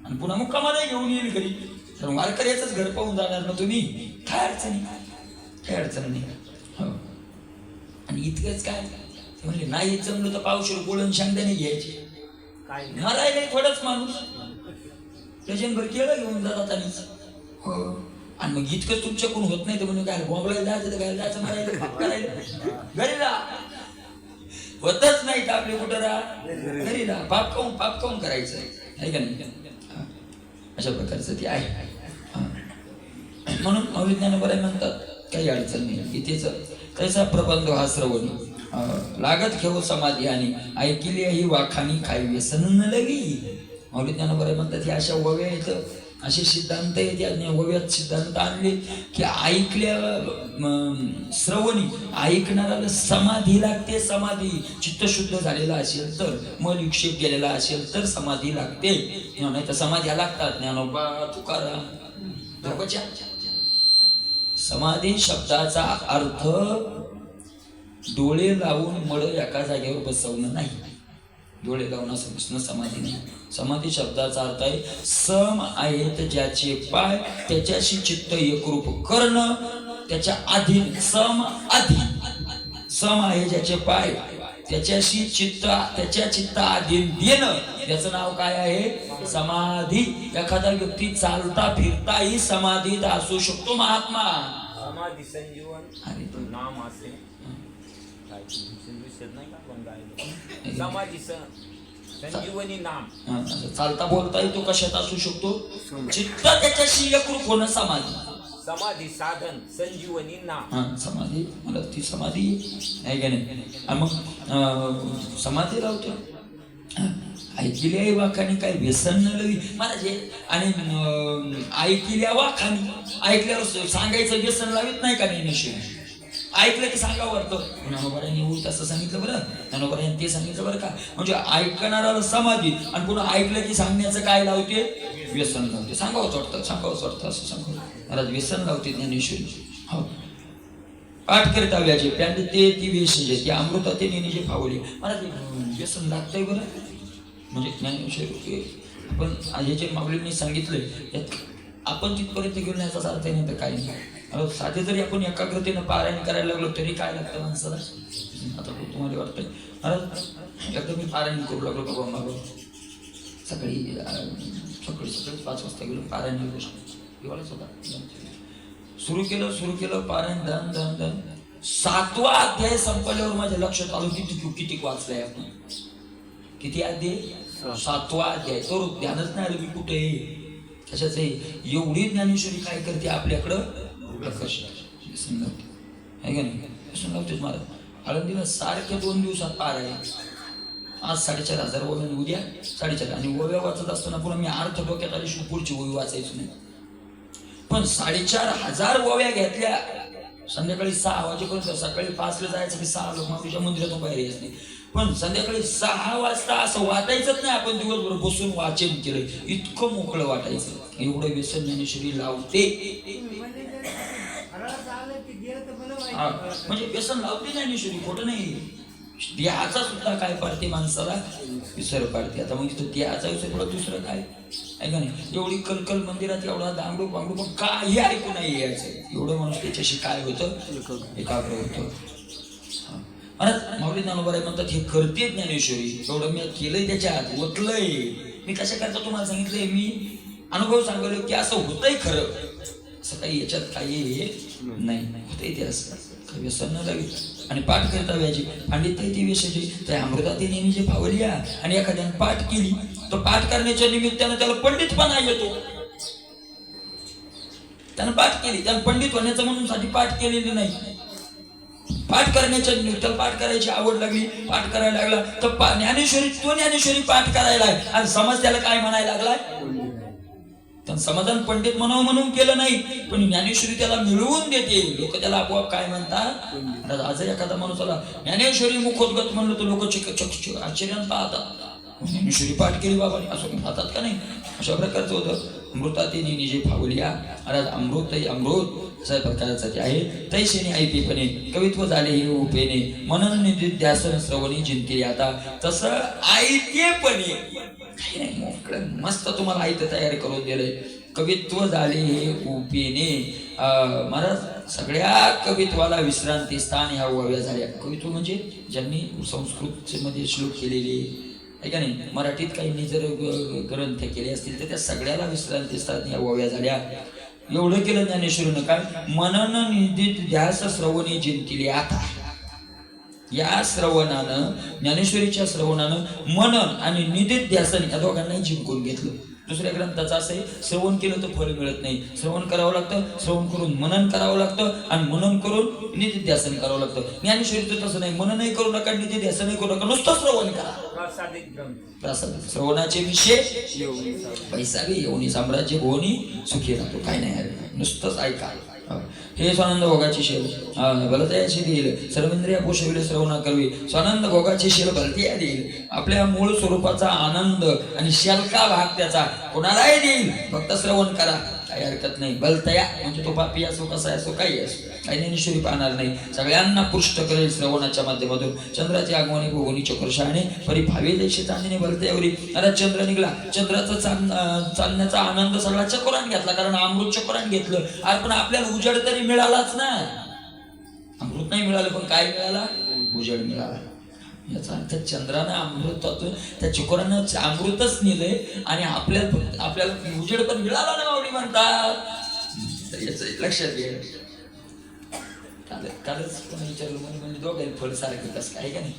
आणि पुन्हा मुक्कामाला घेऊन येईल घरी. तर वारकऱ्याचंच घर पाहून जाणार ना तुम्ही, काय अडचण नाही, काय अडचण नाही. हो, आणि इतकंच काय म्हणले, नाही जमलं तर पावशेर गोळण शेंगदाणे घ्यायचे, काय मरायला थोडाच माणूस डझनभर केळं घेऊन जातात. आणि हो, आणि मग इतकं तुमच्याकडून होत नाही तर म्हणून काय बॉम्बला जायचं तर काय जायचं, मरायला घरी राहा, होतच नाही तर आपले कुठं राहा, घरी राहा. पाप काऊन करायचं आहे का नाही. अशा प्रकारचं ते आहे. म्हणून अविज्ञान बरं म्हणतात, काही अडचण नाही. इथेच तैसा प्रबंध हा श्रवणी लागत घेऊ समाधी आणि ऐकली ही वाखाणी काही व्यसन न लगी. अविज्ञान बरं म्हणतात ही अशा ओव्या येतं, असे सिद्धांत आहेत. या ओव्यात सिद्धांत आणले की ऐकल्या श्रवणी ऐकणाऱ्याला समाधी लागते. समाधी चित्तशुद्ध झालेला असेल तर, मन विक्षेप गेलेला असेल तर समाधी लागते, नाही तर समाध्या लागतात. ज्ञानोबा तुकाराम. समाधी शब्दाचा अर्थ डोळे लावून मड एका जागेवर बसवणं नाही. डोळे लावून असं बसणं समाधी नाही. समाधी शब्दाचा अर्थ आहे सम आहेत ज्याचे पाय त्याच्याशी चित्त एकरूप करणं, त्याच्या अधीन. सम आहे ज्याचे पाय त्याच्याशी त्याच्या चित्त अधीन देणं, याचं नाव काय आहे, समाधी. एखादा व्यक्ती चालता फिरताही समाधीत असू शकतो. महात्मा समाधी संजीवन नाम असे नाही का, समाधी संजीवनी नाम. चालता बोलताही तो कशात असू शकतो, चित्त त्याच्याशी एकरूप होणं समाधी. समाधी साधन संजीवनी नाम. समाधी मला ती समाधी आहे का नाही. मग समाधी लावतो. ऐकली आहे वाखाणी काय व्यसन न लवी महाराज. आणि ऐकल्या वाखाणी, ऐकल्यावर सांगायचं व्यसन लावित नाही का ज्ञानेश्वरी. ऐकलं की सांगावं वाटतं. ज्ञानोबारांनी तसं सांगितलं बरं, ज्ञानोबारांनी ते सांगितलं बरं का. म्हणजे ऐकणाऱ्याला समाधी आणि पुन्हा ऐकलं की सांगण्याचं काय लावते, व्यसन लावते. सांगावंच वाटतं असं सांगावं महाराज. व्यसन लावते ज्ञानेश्वरी. हो, पाठ करीत आव्याचे पॅन्ट ते ती वेशे ती अमृता ते नेहमी फावली महाराज. व्यसन लागतंय बरं. म्हणजे ज्ञानेश्वरी आपण ह्याचे माऊलींनी सांगितलंय, आपण तिथपर्यंत घेऊन याचाच अर्थ नाही तर काही नाही. साधे जरी आपण एकाग्रतेनं पारायण करायला लागलो तरी काय लागतं माणसाला. आता तुम्हाला वाटतंय एकदा मी पारायण करू लागलो बाबा मागं. सकाळी 5 वाजता गेलो पारायण दिवस होता. सुरू केलं पारायण. दन 7वा अध्याय संपल्यावर माझ्या लक्षात आलं किती वाचलंय आपण. किती अध्याय, 7वा अध्याय. तो ध्यानच नाही आलं मी कुठे कशाच आहे. एवढी ज्ञानेश्वरी काय करते आपल्याकडं, व्यसन लावते आहे का नाही. व्यसन लावतेच महाराज. आळंदीला सारखे 2 दिवसात पार आहे. आज 4,500 ओव्या, उद्या 4,500. आणि ओव्या वाचत असताना पुन्हा मी अर्थ डोक्यात आली पुढची ओवी वाचायची नाही. पण 4,500 ओव्या घेतल्या. संध्याकाळी 6 वाजेपर्यंत, सकाळी 5ला जायचं की 6 लोक तुझ्या मंदिरातून बाहेर यायचं नाही. पण संध्याकाळी 6 वाजता असं वाटायचंच नाही आपण दिवसभर बसून वाचन केलं, इतकं मोकळं वाटायचं. एवढं व्यसन ज्ञानेश्वरी लावते. म्हणजे व्यसन लावते ज्ञानेश्वरी, खोटं नाही. देहाचा सुद्धा काय पाडते माणसाला, विसर पाडते. आता मग तो देहाचा विसर पडत, दुसरं काय आहे का नाही. एवढी कलकल मंदिरात, एवढा दांगडू पांगडू, पण काही ऐकू नाही यायचं. एवढं माणूस त्याच्याशी काय होतं, एकाग्र होतं. महाराज माऊली ज्ञानोबा म्हणतात हे करते ज्ञानेश्वरी. एवढं मी केलंय, त्याच्यात ओतलंय. मी कशा करता तुम्हाला सांगितलंय, मी अनुभव सांगलो की असं होतंय खरं. असं काही याच्यात काही नाही, होतंय ते असं व्यसन न लागेल. आणि पाठ करता व्याजी पंडित ती व्यसाची त्या अमृतातीने जे फावलिया आणि एखाद्याने पाठ केली तर पाठ करण्याच्या निमित्तानं त्याला पंडितपणा येतो. त्यानं पाठ केली, त्यानं पंडित होण्याचं म्हणून साठी पाठ केलेली नाही. पाठ करण्याच्या निमित्तानं पाठ करायची आवड लागली, पाठ करायला लागला तर ज्ञानेश्वरी, तो ज्ञानेश्वरी पाठ करायला आणि समाज त्याला काय म्हणायला लागलाय. पण समाधान पंडित म्हणावं म्हणून केलं नाही, पण ज्ञानेश्वरी त्याला मिळवून देते. लोक त्याला आपोआप काय म्हणतात. आज एखादा माणूस आला ज्ञानेश्वरी मुखोद्गत म्हणलं तर लोक आश्चर्यानं पाहतात. ज्ञानेश्वरी पाठ केली बाबा असं पाहतात का नाही. अशा प्रकारचं होतं. अमृतातीने जे फावलिया, अर्थात अमृत अमृत अशा प्रकारचं ते आहे. तैशेने ऐपेपणे कवित्व झाले हे उपेने, मनन निध्यासन श्रवणी जिंकली. आता तसं ऐकेपणे काही नाही, मोकळं मस्त तुम्हाला आयतं तयार करून दिलंय. कवित्व झाले हे उपेने. महाराज सगळ्या कवित्वाला विश्रांती स्थान ह्या ओव्या झाल्या. कवित्व म्हणजे ज्यांनी संस्कृत मध्ये श्लोक केलेले आहे का नाही, मराठीत काहींनी जर ग्रंथ केले असतील तर त्या सगळ्याला विश्रांती स्थान ह्या ओव्या झाल्या. एवढं केलं ज्ञानेश्वरीनं काय, मनन निधित ध्यास श्रवणी जिंकली. आता या श्रवणानं, ज्ञानेश्वरीच्या श्रवणानं मनन आणि निधित ध्यासन या दोघांनाही जिंकून घेतलं. दुसऱ्या ग्रंथाचं असं आहे, श्रवण केलं तर फळ मिळत नाही. श्रवण करावं लागतं, श्रवण करून मनन करावं लागतं आणि मनन करून निधी ध्यासन करावं लागतं. ज्ञानेश्वरीचं तसं नाही, मननही करू नका, निधी ध्यासनही करू नका, नुसतं श्रवण करा. प्रासादिक श्रवणाचे विषय पैसावी येऊनी साम्राज्य भोवनी सुखी राहतो. काय नाही, नुसतंच ऐका. हे स्वानंद भोगाची शेल बलतयाची देईल, सर्वेंद्रिया पोषविले श्रवणा करवी. स्वानंद भोगाची शेल बलतया देईल. आपल्या मूळ स्वरूपाचा आनंद आणि शेलका भाग त्याचा कोणालाही देईल, फक्त श्रवण करा, काही हरकत नाही. बलतया म्हणजे तो पापी असो, कसा असो, काही असो, काही ज्ञानेश्वरी पाहणार नाही, सगळ्यांना पुष्ट करेल श्रवणाच्या माध्यमातून. चंद्राचे आगमनी भोगनी चक्रशाने परी भावे देशे चांदणे बलतयावरी. आता चंद्र निघला, चंद्राचा चालण्याचा आनंद सगळा चक्रान घेतला, कारण अमृत चक्रान घेतलं. अरे पण आपल्याला उजेड तरी मिळालाच ना. अमृत नाही मिळालं पण काय मिळाला, उजेड मिळाला. याचा अर्थ चंद्रानं अमृतातून त्या चक्रानं अमृतच नेलंय आणि आपल्याला उजेड पण मिळाला ना माऊली म्हणतात. तर याचं लक्षात घ्या. कालच कोणी विचारलं म्हणजे दोघांनी फळ सारखं कसं काय का नाही,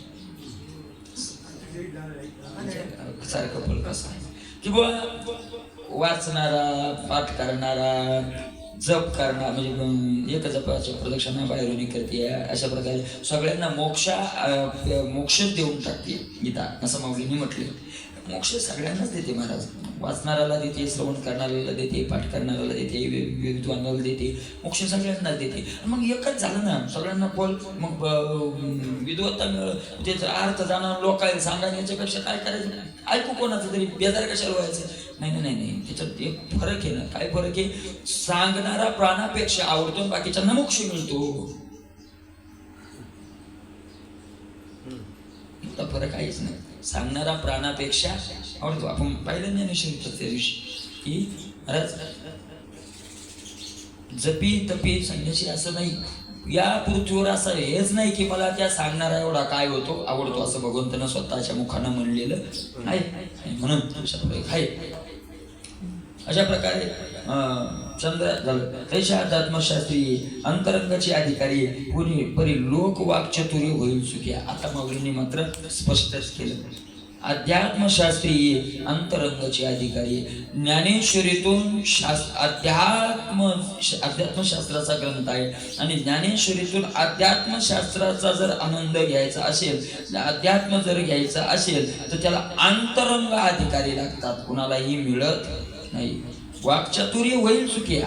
सारखं फळ कसं आहे की बुवा वाचणारा, पाठ करणारा, जप करणार म्हणजे एक जपाच्या प्रदक्षिणा बाहेरून करते. अशा प्रकारे सगळ्यांना मोक्ष देऊन टाकते गीता, असं माऊलींनी म्हटले. मोक्ष सगळ्यांनाच देते महाराज. वाचणाऱ्याला देते, श्रवण करणाऱ्याला देते, पाठ करणाऱ्याला देते, विद्वानाला देते, मोक्ष सगळ्यांनाच देते. मग एकच झालं ना, सगळ्यांना फळ. मग विद्वत्ता मिळत, त्याचा अर्थ जाणार लोकांना सांगा, याच्यापेक्षा काय करायचं, ऐकू कोणाचं तरी, बेजार कशाला व्हायचं. नाही नाही नाही, त्याच्यात एक फरक आहे ना. काय फरक आहे, सांगणारा प्राणापेक्षा आवडतो, बाकीच्यांना मोक्ष मिळतो. इतका फरक काहीच नाही. सांगणारा प्राणापेक्षा आवडतो. आपण पाहिलं ज्ञानेश्वरीचं त्या दिवशी की महाराज जपी तपी संन्यासी असं नाही. या पृथ्वीवर असं हेच नाही की मला त्या सांगणारा एवढा काय होतो, आवडतो, असं भगवंतानं स्वतःच्या मुखानं म्हणलेलं आहे. म्हणून अशा प्रकारे चंद्र झालं. तैशा आत्मशास्त्री अंतरंगाची अधिकारी पुरी परी लोक वाक्चतुर्य होईल सुखी. आता माऊलींनी मात्र स्पष्टच केलं. अध्यात्मशास्त्रीय अंतरंगाचे अधिकारी. ज्ञानेश्वरीतून अध्यात्मशास्त्राचा ग्रंथ आहे आणि ज्ञानेश्वरीतून अध्यात्मशास्त्राचा जर आनंद घ्यायचा असेल, अध्यात्म जर घ्यायचा असेल तर त्याला अंतरंग अधिकारी लागतात, कुणालाही मिळत नाही. वाक्चातुर्य होईल चुकिया,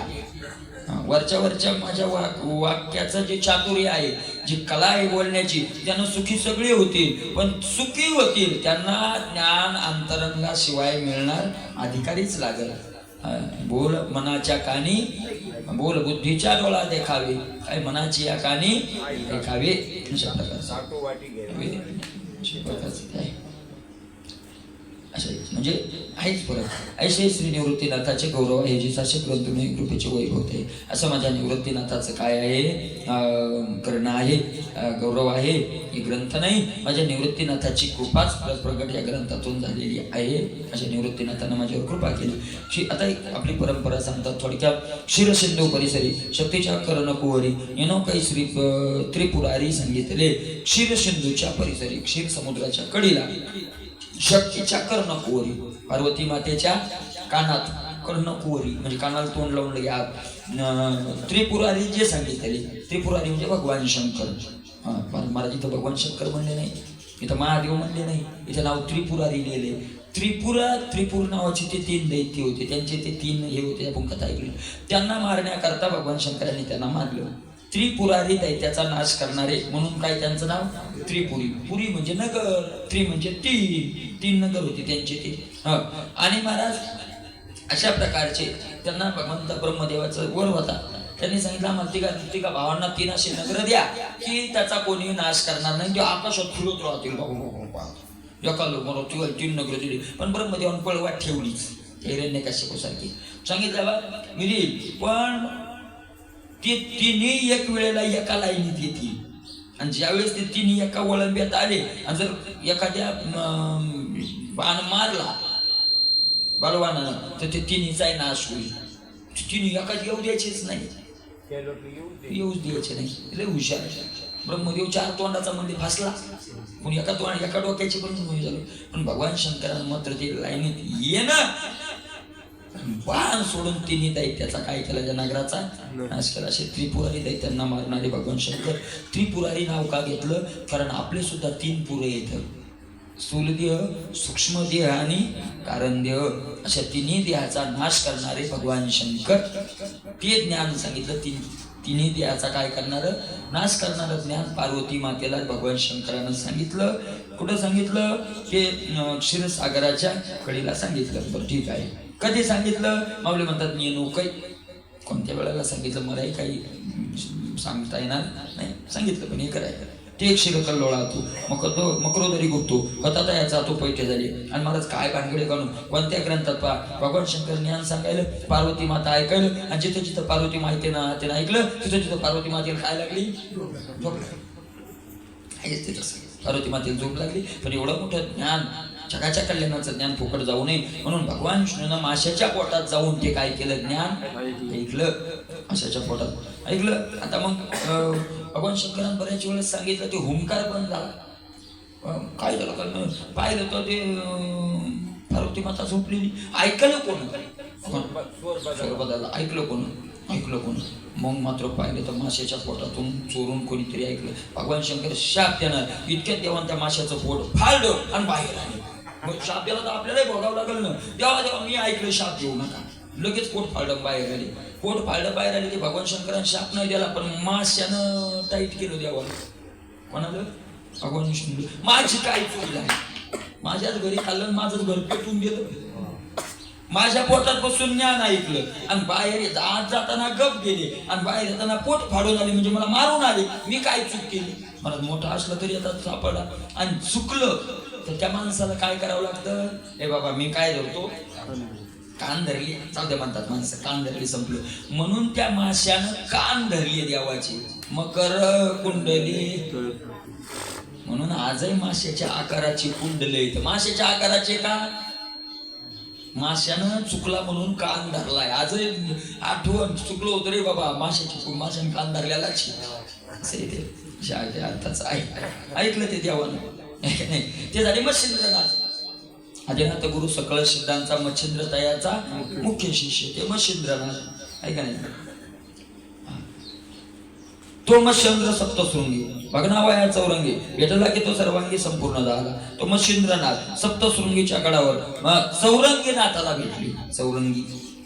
वरच्या माझ्या वाक्याचं जे चातुर्य आहे, जी कला आहे बोलण्याची, त्यांना सुखी सगळे होतील, पण सुखी होतील त्यांना ज्ञान अंतरंगाशिवाय मिळणार अधिकारीच लागल. बोल मनाच्या कानी, बोल बुद्धीच्या डोळा देखावे, काय मनाची या कानी देखावे, अशा प्रकारचं म्हणजे आहेच फरक. ऐसे श्री निवृत्तीनाथाचे गौरव आहे, जे शासक ग्रंथुनी कृपेचे वैभव आहे. असं माझ्या निवृत्तीनाथाचं काय आहे, करणं आहे, गौरव आहे. हे ग्रंथ नाही, माझ्या निवृत्तीनाथाची कृपाच प्रगट या ग्रंथातून झालेली आहे. अशा निवृत्तीनाथानं माझ्यावर कृपा केली. आता आपली परंपरा सांगतात थोडक्यात. क्षीरसिंधू परिसरी शक्तीच्या कर्णकुवरी येणो काही श्री त्रिपुरारी सांगितले. क्षीरसिंधूच्या परिसरी, क्षीर समुद्राच्या कडीला शक्तीच्या कर्णकुवरी, पार्वती मातेच्या कानात कर्णकुवरी म्हणजे कानाला तोंड लावून घ्या. त्रिपुरारी जे सांगितले, त्रिपुरारी म्हणजे भगवान शंकर. महाराज इथं भगवान शंकर म्हणले नाही, इथं महादेव म्हणले नाही, इथं नाव त्रिपुरारी लिहिले. त्रिपूर नावाचे ते 3 दैत्य होते, त्यांचे ते 3 हे होते, आपण कथा ऐकली. त्यांना मारण्याकरता भगवान शंकरांनी त्यांना मारलं. त्रिपुरारी दैत्याचा नाश करणारे म्हणून काय त्यांचं नाव त्रिपुरी. पुरी म्हणजे नगर, त्रि म्हणजे 3 नगर होते त्यांचे ते. आणि महाराज अशा प्रकारचे त्यांना भगवंत ब्रह्मदेवाचा वर होता. त्यांनी सांगितलं आम्हाला तिघा भावांना 3 असे नगर द्या की त्याचा कोणी नाश करणार नाही, ते आकाशात फिरत राहतील. एका लोकांना 3 नगर दिली, पण ब्रह्मदेवानं पळवाट ठेवलीच हिरण्यकश्यपूसारखी. सांगितलं बा मी देईल, पण ते 3 एक वेळेला एका लाईनीत येतील. आणि ज्यावेळेस ते 3 एका वळंब्यात आले आणि जर एखाद्या बाण मारला बलवानानं तर ते 3हीचाही नाश होईल. 3 एकाच येऊ द्यायचेच नाही, येऊच द्यायचे नाही. लय हुशार. ब्रह्मदेव 4 तोंडाचा म्हणजे फसला, पण एका डोक्याचे पण झालं. पण भगवान शंकरानं मात्र ते लाईनीत येणं बाण सोडून 3 दैत्याचा काय केला, त्या नगराचा नाश केला. असे त्रिपुरारी दैत्यांना मारणारे भगवान शंकर. त्रिपुरारी नाव का घेतलं, कारण आपले सुद्धा 3 पुरे येतं, स्थूलदेह, सूक्ष्मदेह आणि कारणदेह. अशा 3 देहाचा नाश करणारे भगवान शंकर. ते ज्ञान सांगितलं. 3 देहाचा काय करणारं, नाश करणारं ज्ञान पार्वती मातेला भगवान शंकरानं सांगितलं. कुठं सांगितलं, ते क्षीरसागराच्या कडीला सांगितलं. बरं ठीक आहे. कधी सांगितलं, माऊली म्हणतात नेणू काही कोणत्या वेळेला सांगितलं मलाही काही सांगता येणार नाही. सांगितलं पण हे करायचं. ते क्षीरकल्लोळा तू मकरोदरी गुप्तो होता याचा तो पैठे झाली. आणि महाराज काय भानगडे काढून कोणत्या ग्रंथात पहा, भगवान शंकर ज्ञान सांगायला, पार्वती माता ऐकायलं. आणि जिथं जिथं पार्वती मातेनं त्यानं ऐकलं, तिथं तिथं पार्वती मातेला काय लागली, झोप लागली. पार्वती मातेला झोप लागली. पण एवढं मोठं ज्ञान, जगाच्या कल्याणाचं ज्ञान फुकट जाऊ नये म्हणून भगवान विष्णूनं माशाच्या पोटात जाऊन ते काय केलं, ज्ञान ऐकलं. माशाच्या पोटात ऐकलं. आता मग भगवान शंकरानं बऱ्याच वेळेस सांगितलं, ते हुंकार बंद झाला. काय झालं कारण पाहिलं तर ते पार्वती माता झोपलेली. ऐकलं कोण, स्वर बदलला. ऐकलं कोण. मग मात्र पाहिलं तर माशाच्या पोटातून चोरून कोणीतरी ऐकलं. भगवान शंकर शाप देणार, इतक्यात देवान त्या माशाचं पोट फाळलं आणि बाहेर आले. मग शाप दिला तर आपल्यालाही भोगावं लागलं ना. देवा मी ऐकलं, शाप देऊ नका. लगेच पोट फाळलं बाहेर आले. पोट फाळलं बाहेर आले. ते भगवान शंकरांनी शाप नाही दिला, पण माशानं टाईट केलं देवाला. कोणाला, भगवान विष्णू. माझी काय चूक झाली, माझ्याच घरी खाल्लं, माझंच घर पेटून गेलं. माझ्या पोटात बसून ज्ञान ऐकलं आणि बाहेर आत जाताना गप गेले आणि बाहेर येताना पोट फाडून आले, म्हणजे मला मारून आले. मी काय चूक केली. मला मोठा असलं तरी येतात सापडा. आणि चुकलं तर त्या माणसाला काय करावं लागतं, हे बाबा मी काय धरतो, कान धरली, जाऊ दे म्हणतात माणसं, कान धरली संपलं. म्हणून त्या माशानं कान धरली देवाची, मकर कुंडली. म्हणून आजही माशाच्या आकाराची कुंडले. माशाच्या आकाराचे का, माशानं चुकला म्हणून कान धरलाय. आजही आठवण, चुकलो होतं रे बाबा, माशाने कान धरल्यालाच अर्थाच आहे. ऐकलं ते देवानं नाही, ते झाले मच्छिंद्रनाथ. आदिनाथ गुरु सकळ सिद्धांचा मच्छिंद्र तयाचा मुख्य शिष्य ते मच्छिंद्रनाथ आहे का नाही. तो मच्छिंद्र सप्तशृंगी भगनावया चौरंगी भेटला की तो सर्वांगी संपूर्ण झाला. तो मच्छिंद्रनाथ सप्तशृंगीच्या गडावर चौरंगी नाथाला भेटली.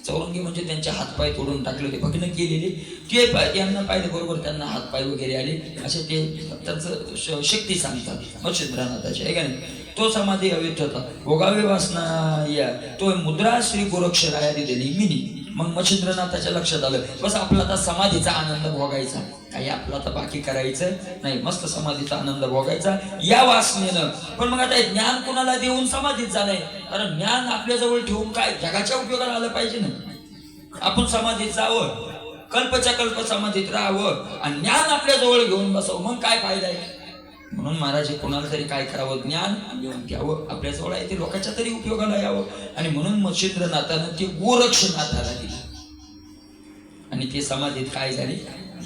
चौरंगी म्हणजे त्यांचे हातपाय तोडून टाकले होते भग्न केलेले ते यांना पाहिजे बरोबर त्यांना हातपाय वगैरे आले असे ते त्यांचं शक्ती सांगतात मच्छिंद्रनाथाची आहे का नाही. तो समाधी अवित होता भोगावे वासना या तो मुद्रा श्री गोरक्षरायाने दिली मिनी. मग मच्छिंद्रनाथाच्या लक्षात आलं बस आपला आता समाधीचा आनंद भोगायचा काही आपला तर बाकी करायचं नाही मस्त समाधीचा आनंद भोगायचा या वासनेनं. पण मग आता ज्ञान कुणाला देऊन समाधीत झालंय कारण ज्ञान आपल्या जवळ ठेवून काय जगाच्या उपयोगाला आलं पाहिजे ना. आपण समाधीत जावं कल्पच्या कल्प समाधीत राहावं आणि ज्ञान आपल्या जवळ घेऊन बसावं मग काय फायदा आहे. म्हणून महाराज कोणाला तरी काय करावं ज्ञान घेऊन घ्यावं आपल्या जवळ आहे ते लोकांच्या तरी उपयोगाला यावं. आणि म्हणून मच्छिंद्रनाथानं ते गोरक्षनाथाला दिलं आणि ते समाधीत काय झाले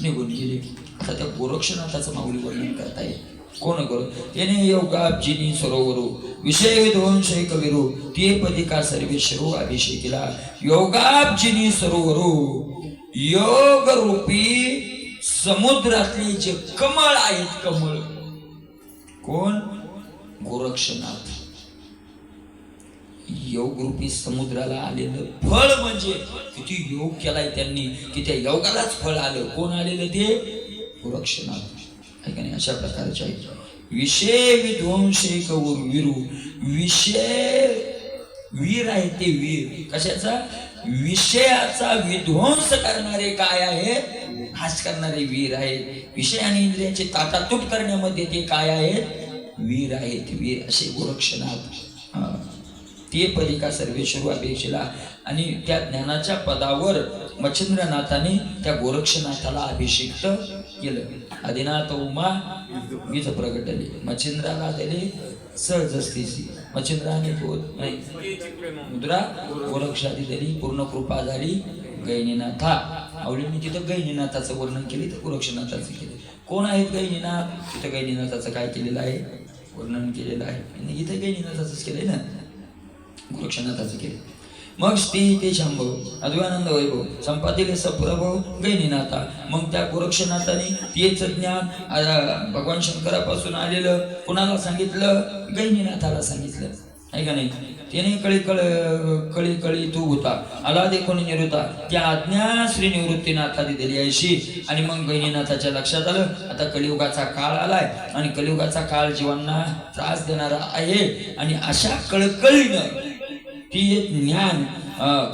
निघून गेले. आता त्या गोरक्षनाथाचं माऊली वर्णन करता येईल. कोण करू त्याने योगाब्जिनी सरोवरो विषय विध्वंसय कविरो ते पदिका सर्वेश्वरो अभिषेकीला. योगाब्जिनी सरोवरो योग रूपी समुद्रातली जे कमळ आहेत कमळ कोण गोरक्षनाथ. योग रूपी समुद्राला आलेलं फळ म्हणजे किती योग केलाय त्यांनी की त्या योगालाच फळ आलं. कोण आलेलं ते गोरक्षनाथ आहे का नाही. अशा प्रकारचे विषय विध्वंसे कौर विरू विषय वीर आहे ते वीर कशाचा विषयाचा विध्वंस करणारे काय आहे नाश करणारे वीर आहेत. विषय आणि इंद्रियांचे ताटातूट करण्यामध्ये ते काय आहेत वीर आहेत वीर असे गोरक्षनाथ. ते पदिका सर्वेश्वर अपेक्षेला आणि त्या ज्ञानाच्या पदावर मच्छिंद्रनाथाने त्या गोरक्षनाथाला अभिषेक केलं. आदिनाथ उमा वीज प्रगटले मच्छिंद्राला दिले सहजस्तीची मच्छिंद्राने मुद्रा गोरक्षादी दिली पूर्ण कृपा झाली. गैनीनाथा आवडीने तिथं गैनीनाथाचं वर्णन केले तर गोरक्षनाथाचं केलं. कोण आहेत गैनीनाथ तिथं गैनीनाथाचं काय केलेलं आहे वर्णन केलेलं आहे. इथं गैनीनाथाचंच केलंय ना गोरक्षनाथाचं केलं. मग ते शंभव अद्वैतानंद वैभव संपादिले सप्रभव गैनीनाथा. मग त्या गोरक्षनाथाने तेच ज्ञान भगवान शंकरापासून आलेलं कुणाला सांगितलं गैनीनाथाला सांगितलं आहे का नाही. त्याने कळी कळी तू होता आला देखून निरुता त्या आज्ञा श्री निवृत्तीनाथाने दिली अशी. आणि मग गैनीनाथाच्या लक्षात आलं आता कलियुगाचा काळ आलाय आणि कलियुगाचा काळ जीवांना त्रास देणारा आहे. आणि अशा कळकळीनं ती ज्ञान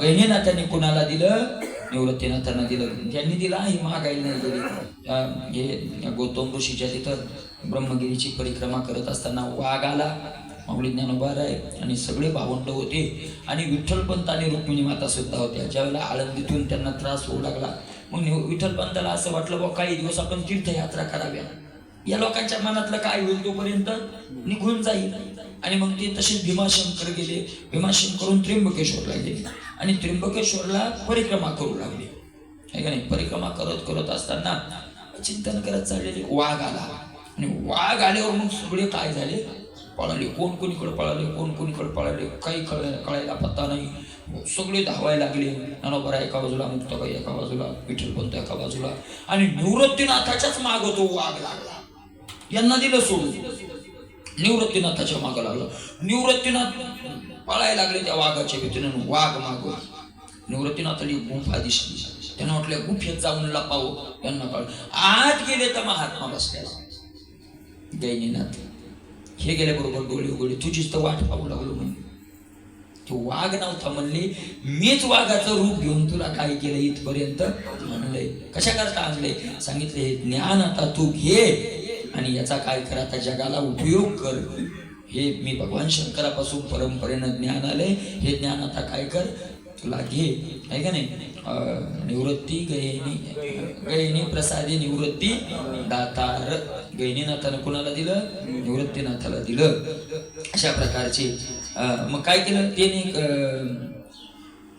गैनीनाथाने कुणाला दिलं निवृत्तीनाथांना दिलं. त्यांनी दिला ही महागाई नाही दिली. हे गौतम ऋषीच्या तिथं ब्रह्मगिरीची परिक्रमा करत असताना वाघ आला माऊली ज्ञानोबा आहे आणि सगळे भावंड होते आणि विठ्ठलपंत आणि रुक्मिणी माता सुद्धा होत्या. ज्यावेळेला आळंदीतून त्यांना त्रास होऊ लागला मग विठ्ठलपंताला असं वाटलं बा काही दिवस आपण तीर्थयात्रा कराव्या. या लोकांच्या मनातलं काय होईल तोपर्यंत निघून जाईल. आणि मग ते तसेच भीमाशंकर गेले. भीमाशंकरून त्र्यंबकेश्वरला गेले आणि त्र्यंबकेश्वरला परिक्रमा करू लागले आहे का नाही. परिक्रमा करत करत असताना चिंतन करत चाललेले वाघ आला आणि वाघ आल्यावर मग सगळे काय झाले पळाले. कोण कोणीकडे पळाले कोण कोणीकडे पळाले काही कळायला पत्ता नाही. सगळे धावायला लागले. ज्ञानोबा एका बाजूला मुक्ताबाई एका बाजूला विठ्ठलपंत एका बाजूला आणि निवृत्तीनाथाच्याच माग तो वाघ लागला. यांना दिलं सोडून निवृत्तीनाथाच्या मागं लागलं. निवृत्तीनाथ पळायला लागले त्या वाघाच्या भीतीने. वाघ माग निवृत्तीनाथाला गुंफा दिसली. त्यांना वाटलं गुफेत जाऊन लपावं. यांना कळ आत गेले तर महात्मा बसल्या गैनीनाथ. हे गेल्याबरोबर डोळे उघडले तुझीच तर वाट पाहू लागलो म्हणून. तो वाघ नव्हता म्हणले मीच वाघाचं रूप घेऊन तुला काय केलं इथपर्यंत म्हणलंय. कशा करता आणलंय सांगितले हे ज्ञान आता तू घे आणि याचा काय कर आता जगाला उपयोग कर. हे मी भगवान शंकरापासून परंपरेनं ज्ञान आलंय हे ज्ञान आता काय कर तुला घे आहे का नाही. निवृत्ती गैनी प्रसादी निवृत्ती दातार. गैनीनाथानं कुणाला दिलं निवृत्तीनाथाला दिलं. अशा प्रकारचे मग काय केलं त्याने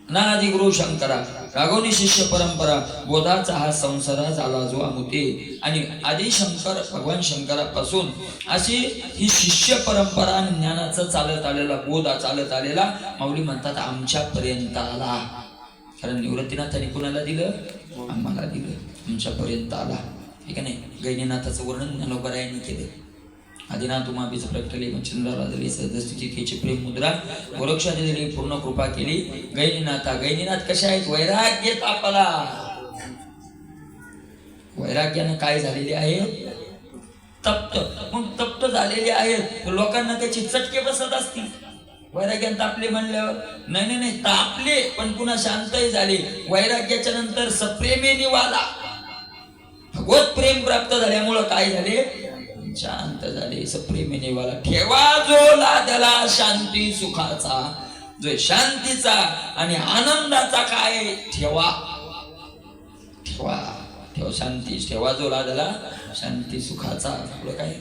नादी गुरु शंकरा रागवणी शिष्य परंपरा बोधाचा हा संसारा झाला जो अमुते. आणि आदी शंकर भगवान शंकरापासून अशी ही शिष्य परंपरा आणि ज्ञानाचा चालत आलेला बोध चालत आलेला माऊली म्हणतात आमच्यापर्यंत आला. कारण निवृत्तीनाथांनी कुणाला दिलं? आम्हाला दिलं, आमच्यापर्यंत आला. ठीक आहे नाही. गैनीनाथाचं वर्णन ज्ञानोबरायांनी केलं. आदिनाथ उमाबीचं प्रगटले चंद्राला दिली सदस्थितीची प्रेम मुद्रा गोरक्षाने दिली पूर्ण कृपा केली. गैनीनाथ कशा आहेत? वैराग्य तापला. वैराग्यानं काय झालेले आहे? तप्त. मग तप्त झालेले आहेत लोकांना त्याची चटके बसत असतील. वैराग्यानं तापले म्हणल्यावर नाही तापले पण पुन्हा शांतही झाले. वैराग्याच्या नंतर सप्रेमे निवाला. भगवत प्रेम प्राप्त झाल्यामुळं काय झाले? शांत झाले. सप्रेमे निवाला. ठेवा जो लादला शांती सुखाचा. जो शांतीचा आणि आनंदाचा काय? ठेवा ठेवा ठेवा शांती. ठेवा जो लादला शांती सुखाचा. आपलं काय?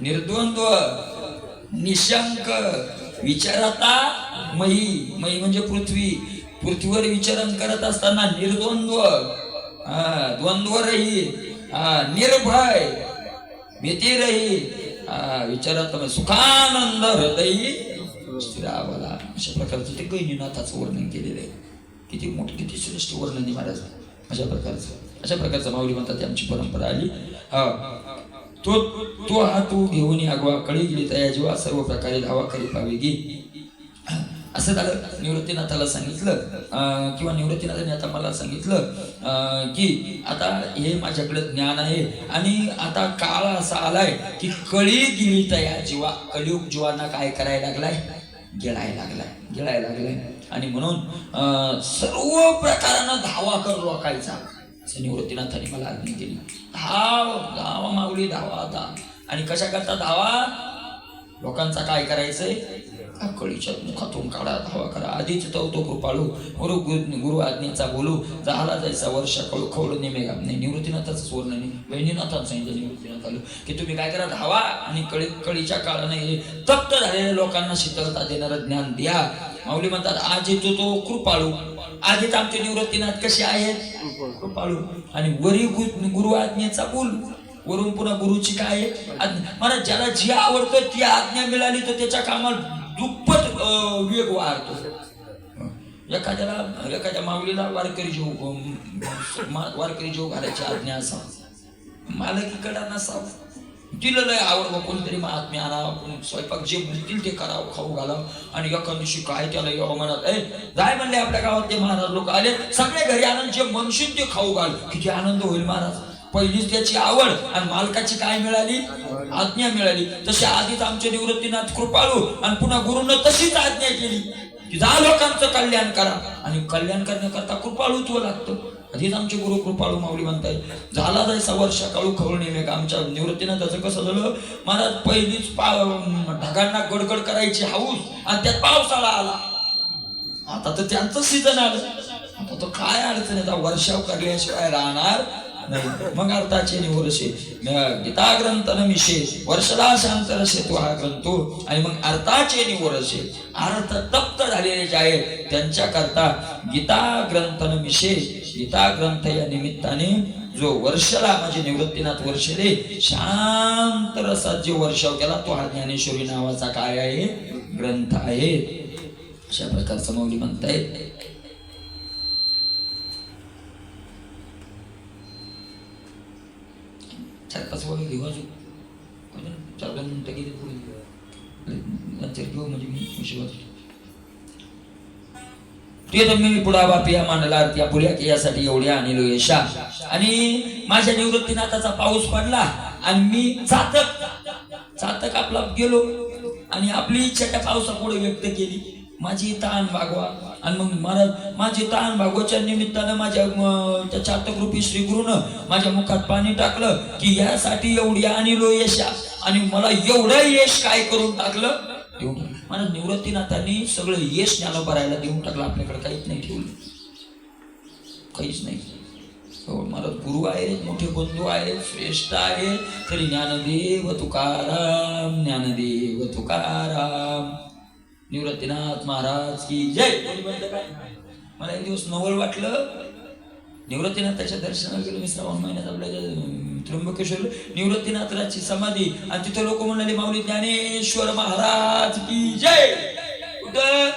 निर्द्वंद्व निशंक विचारता मयी. मयी म्हणजे पृथ्वी. पृथ्वीवर विचरण करत असताना निर्द्वंद्व द्वंद्वरहित निर्भय भीतीरहित विचारत सुखानंद हृदयी स्थिरावला. अशा प्रकारचं ते गैनीनाथाचं वर्णन केलेलं आहे. किती मोठं किती श्रेष्ठ वर्णन आहे महाराज. अशा प्रकारचं माऊली म्हणतात आमची परंपरा आली. तो हा तू घेऊन आगवा कळी गेली तया जीवा सर्व प्रकारे धावा करी पावे गी. असं झालं. निवृत्तीनाथाला सांगितलं किंवा निवृत्तीनाथाने आता मला सांगितलं की आता हे माझ्याकडे ज्ञान आहे आणि आता काळ असा आलाय की कळी गेली तया जीवा. कलियुग जीवांना काय करायला लागलाय? गिळायला लागलाय. आणि म्हणून सर्व प्रकारानं धावा कर लोकायचा. निवृत्तीनाथाने मला आज्ञा केली. धावा माऊली धावा. आणि कशा करता धावा? लोकांचा काय करायचंय? कळीच्या मुखातून काढा धावा करा. आधीच तो कृपाळू गुरु आज्ञेचा बोलू झाला जायचा वर्ष कळू खवळ नेमेगा. नाही निवृत्तीनाथाचं वर्णन नाही. वैनीनाथानं सांगितलं निवृत्तीनाथ आलं की तुम्ही काय करा? धावा आणि कळीच्या काळाने हे तप्त झालेल्या लोकांना शीतलता देणारं ज्ञान द्या. माऊली म्हणतात आज येतो तो कृपाळू. आधीच आमचे निवृत्तीनाथ कसे आहेत? कृपाळू. आणि वरी गुरु आज्ञेचा बोल. वरून पुन्हा गुरुची काय मला ज्याला जी आवडतं ती आज्ञा मिळाली तर त्याच्या कामाला दुप्पट वेग वाढतो. एखाद्या माऊलीला वारकरी जेव घालायची आज्ञा असावं. मालकीकडा नसावं. तिला लय आवड कोणतरी महात्म्य आणावं. स्वयंपाक जे म्हणतील ते करावं खाऊ घालावं. आणि एका दिवशी काय त्याला यावं म्हणत जाय म्हणले आपल्या गावात ते महाराज लोक आले सगळे घरी आनंद जे म्हणशील ते खाऊ घाल. किती आनंद होईल महाराज. पहिलीच त्याची आवड आणि मालकाची काय मिळाली? आज्ञा मिळाली. तशी आधीच आमचे निवृत्तीनाथ कृपाळू आणि पुन्हा गुरुनं तशीच आज्ञा केली की जा लोकांचं कल्याण करा. आणि कल्याण करण्याकरता कृपाळूत्व लागतं. आधीच आमचे गुरु कृपाळू माऊली म्हणताय झाला जायचा वर्ष काळू खवळ नेमे का. आमच्या निवृत्तीनाथाचं कसं झालं? महाराज पहिलीच ढगांना गडगड करायची हाऊस आणि त्यात पावसाळा आला. आता तर त्यांचं सीझन आलं. आता तो काय अडचण आहे? वर्षाव करल्याशिवाय राहणार नाही. मग अर्थाचे निवर्षे गीता ग्रंथ नमिषे वर्षला शांत रसे तो हा ग्रंथो. आणि मग अर्थाचे निवर्षे अर्थ तप्त झालेले जे आहेत त्यांच्या करता गीता ग्रंथ नमिषे. गीता ग्रंथ या निमित्ताने जो वर्षला म्हणजे निवृत्तीनाथ वर्षले शांत रसात जे वर्षाव केला तो हा ज्ञानेश्वरी नावाचा काय आहे? ग्रंथ आहे. अशा प्रकारचं मौली म्हणतायत. चार पाच वगैरे घेऊ अजून 4-5 मिनिटं गेली पुढे घेऊ म्हणजे मी ते मी पुढा बापिया मांडला त्या पुऱ्या यासाठी एवढ्या आणलो यशा. आणि माझ्या निवृत्तीनाथाचा पाऊस पडला आणि मी चातक आपला गेलो आणि आपली इच्छा त्या पावसापुढे व्यक्त केली. माझी ताण भागवा. आणि मग महाराज माझी ताण भागवाच्या निमित्तानं माझ्या त्या चातक रूपी श्री गुरुनं माझ्या मुखात पाणी टाकलं की यासाठी एवढी आणलो यशा. आणि मला एवढं यश काय करून टाकलं? मला निवृत्तीनाथांनी सगळं यश ज्ञानोबरायला देऊन टाकलं. आपल्याकडे काहीच नाही ठेवलं. काहीच नाही. महाराज गुरु आहेत, मोठे बंधू आहेत, श्रेष्ठ आहेत. तरी ज्ञानदेव तुकाराम ज्ञानदेव तुकाराम. निवृत्तीनाथ महाराज की जय. कोणी म्हणतं काय? मला एक दिवस नवल वाटलं, निवृत्तीनाथाच्या दर्शनाला गेलो मी श्रावण महिन्यात आपल्या त्र्यंबकेश्वर. निवृत्तीनाथाची समाधी आणि तिथं लोक म्हणाले माऊली ज्ञानेश्वर महाराज की जय. कुठं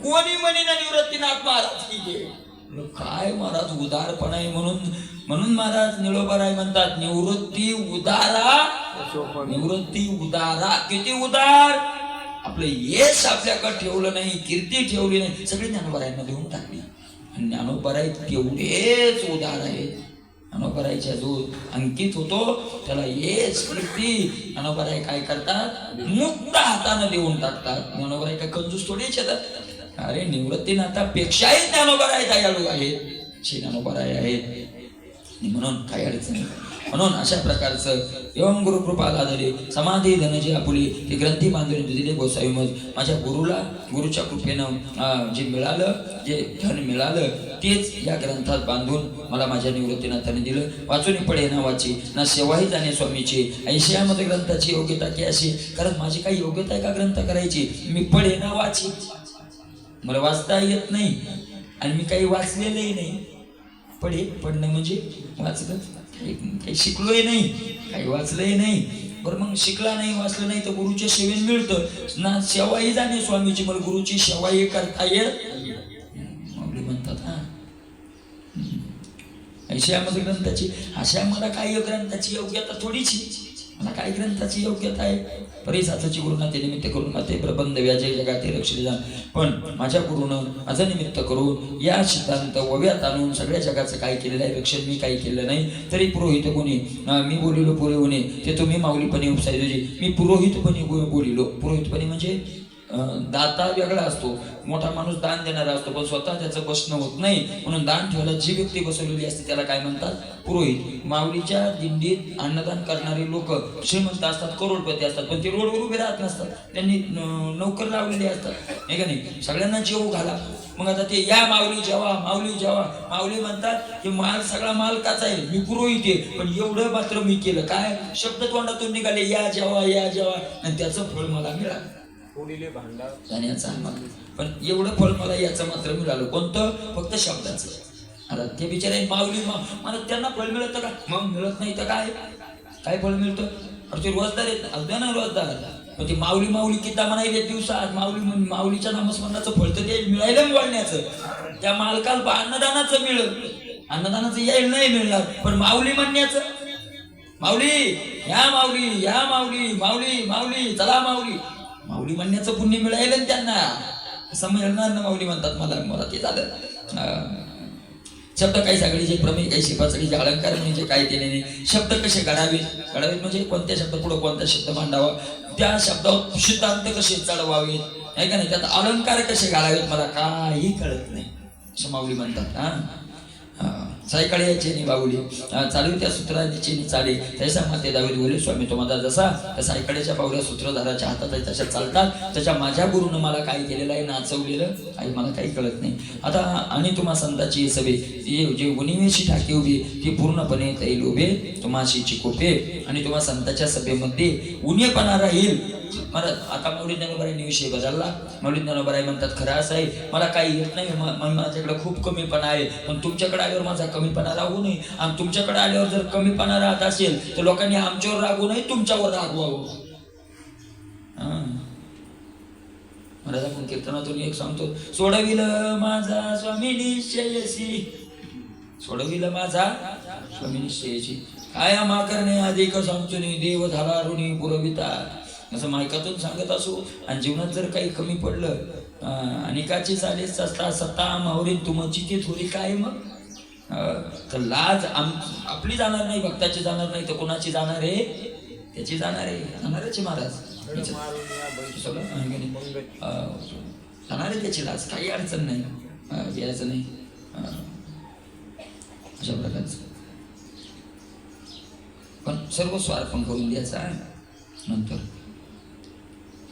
कोणी म्हणे ना निवृत्तीनाथ महाराज की जय. काय महाराज उदारपणा आहे. म्हणून महाराज निळोबाराय म्हणतात निवृत्ती उदारा, निवृत्ती उदारा. किती उदार. आपलं यश आपल्याकडे ठेवलं नाही, कीर्ती ठेवली नाही, सगळी ज्ञानोबारायांना देऊन टाकली. आणि ज्ञानोबाराय तेवढेच उदार आहे. ज्ञानोबारायच्या जो अंकित होतो त्याला यश कीर्ती ज्ञानोबाराय काय करतात मुक्त हाताने देऊन टाकतात. ज्ञानोबाराय काय कंजूस थोडीच येतात. अरे निवृत्तीनाथापेक्षाही ज्ञानोबाराय दयाळू आहेत, ज्ञानोबाराय आहेत. म्हणून काही अडचण नाही. म्हणून अशा प्रकारचं एवं गुरुकृपा लादले समाधी धनजी आपुली ते ग्रंथी बांधून दिले गोसावी मज. माझ्या गुरुला गुरुच्या कृपेनं जे मिळालं, जे धन मिळालं तेच या ग्रंथात बांधून मला माझ्या निवृत्तीनाथाने दिलं. वाचून पडे ना वाची ना सेवाही जाणे स्वामीची. ऐशियामध्ये ग्रंथाची योग्यता की अशी, कारण माझी काही योग्यता आहे का ग्रंथ करायची. मी पडे ना वाची, मला वाचता येत नाही आणि मी काही वाचलेलंही नाही. पडणं म्हणजे वाचलं, काही शिकलोय नाही, काही वाचलंही नाही. बरं मग शिकला नाही वाचलं नाही तर गुरुच्या सेवेन मिळतं ना. सेवाही जाणे स्वामीची, मला गुरुची सेवाही करता येत म्हणतात. हा ऐशियामध्ये ग्रंथाची, अशा मला काही ग्रंथाची योग्यता थोडीशी, मला काही ग्रंथाची योग्यता आहे. परिसाची गुरुनाथे निमित्त करून माते प्रबंध व्याजय जगाते रक्षले जा. पण माझ्या गुरुनं माझं निमित्त करून या सिद्धांत वव्यात आणून सगळ्या जगाचं काय केलेलं आहे रक्षण मी काही केलं नाही. तरी पुरोहित कोणी मी बोलिलो पुरे होणे ते तुम्ही माऊलीपणे उपसायची. मी पुरोहितपणे बोलिलो. पुरोहितपणे म्हणजे दाता वेगळा असतो, मोठा माणूस दान देणारा असतो, पण स्वतः त्याचं बसणं होत नाही म्हणून दान ठेवायला जी व्यक्ती बसवलेली असते त्याला काय म्हणतात पुरोहित. माऊलीच्या दिंडीत अन्नदान करणारे लोक श्रीमंत असतात, करोडपती असतात, पण ते रोडवर उभे राहत नसतात, त्यांनी नोकर लावलेले असतात, नाही का नाही. सगळ्यांना जेवू घाला. मग आता ते या माऊली जेवा, माऊली जेवा. माऊली म्हणतात की माल सगळा मालकाचा आहे, मी पुरोहित आहे, पण एवढं मात्र मी केलं काय, शब्द तोंडातून निघाले या जेवा या जेवा, आणि त्याचं फळ मला मिळालं जाण्याचा. पण एवढं फळ मला याचं मात्र मिळालं. कोणतं? फक्त शब्दाचं. आता ते बिचारे माऊली मला त्यांना फळ मिळतं का? मग मिळत नाही तर काय, काय फळ मिळतं? अरे ते रोजदार आहेत, अगदी ना रोजदार. पण ते माऊली माऊली किती म्हणायले दिवसात, माऊलीच्या नामस्मरणाचं फळ तर ते मिळायला वळण्याचं, त्या मालकाला अन्नदानाचं मिळेल, अन्नदानाचं यायला नाही मिळणार, पण माऊली म्हणण्याचं माऊली या माऊली या माऊली माऊली माऊली चला माऊली, माऊली म्हणण्याचं पुण्य मिळायला त्यांना. असं मिळणार ना माऊली म्हणतात. मला ते झालं. शब्द काही सगळीचे प्रमेय काही शिफासगळीचे अलंकार म्हणजे काय केले नाही. शब्द कसे घडावेत म्हणजे कोणत्या शब्द पुढे कोणता शब्द मांडावा, त्या शब्दावर सिद्धांत कसे चढवावेत, नाही का नाही, त्यात अलंकार कसे घालावेत मला काही कळत नाही असं माऊली म्हणतात. सायकाळी याची नि बाहुली चालू त्या सूत्राची चाले तैसा माते दावीद बोले स्वामी तो माझा जसा त्या सायकाळीच्या बाहुल्या सूत्रधाराच्या हातात आहे तशा चालतात. त्याच्या माझ्या गुरुनं मला काय केलेलं आहे नाचवलेलं आहे मला काही कळत नाही. आता आणि तुम्हा संताची सभे जे उनिवेशी ठाके उभे ती पूर्णपणे तैल उभे तुम्हाशी चिकोपे. आणि तुम्हा संतांच्या सभेमध्ये उन्हेपणा राहील. मला आता माऊली ज्ञानोबारायांनी विषय बदलला. माऊली ज्ञानोबाराय म्हणतात खरं असं आहे मला काही येत नाही, माझ्याकडे खूप कमीपणा आहे, पण तुमच्याकडे आल्यावर माझा कमीपणा राहू नये. आणि तुमच्याकडे आल्यावर जर कमीपणा राहत असेल तर लोकांनी आमच्यावर रागू नये, तुमच्यावर रागवावं. मला आपण कीर्तनातून एक सांगतो, सोडविलं माझा स्वामी निश्चयसी, सोडविलं माझा स्वामी निश्चयसी, काय आम्हा करणे अधिक सांगतो देव झाला ऋणी पुरविता. असं मायकातून सांगत असो आणि जीवनात जर काही कमी पडलं अनेकाची चाले सत्ता सत्ता मावरी तुमची ती थोडी काय मग तर लाज आपली जाणार नाही, भक्ताची जाणार नाही तर कोणाची जाणार आहे, त्याची जाणार आहे. जाणारच महाराज जाणार आहे त्याची लाज, काही अडचण नाही, द्यायचं नाही. अशा प्रकारचं पण सर्व स्वार्पण करून द्यायचा. नंतर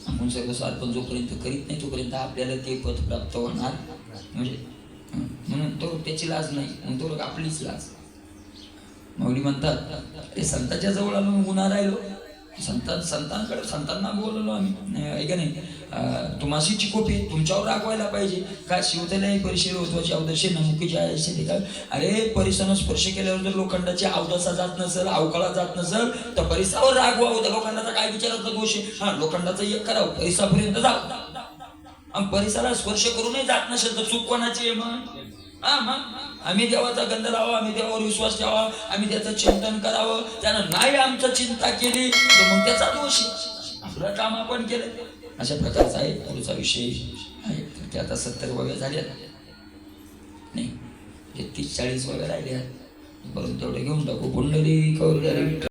आपण सर्व स्वार्पण जोपर्यंत करीत नाही तोपर्यंत आपल्याला ते पद प्राप्त होणार म्हणजे म्हणून तो त्याची लाज नाही, म्हणून तो आपलीच लाज. माऊली म्हणतात ते संतांच्या जवळ आलो गुन्हा राहिलो संतांना बोललो आम्ही, आहे का नाही? तुम्हाशी चिकोपी तुमच्यावर रागवायला पाहिजे का? शिवतेला परिसर होतवाची अवदशी नमुकीची आहे ते का? अरे परिसरानं स्पर्श केल्यावर जर लोखंडाची अवदसा जात नसेल, अवकाळा जात नसेल तर परिसरावर रागवावं. त्या लोखंडाचा काय विचाराचा दोष आहे? हा, लोखंडाचा एक करावं, परिसरापर्यंत जाऊ. परिसराला स्पर्श करूनही जात नसेल तर चूक कोणाची आहे मग? हा, मग आम्ही देवाचा गंध लावा, आम्ही देवावर विश्वास ठेवा, आम्ही त्याचं चिंतन करावं. त्यानं नाही आमचं चिंता केली तर मग त्याचा दोष आहे. आपलं काम आपण केलं. अशा प्रकारचा आहे पुढचा विषय आहे. ते आता 70 वगैरे झाले नाही, 30-40 वगैरे राहिले, परंतु तेवढे घेऊन टाकू. कुंडली कौर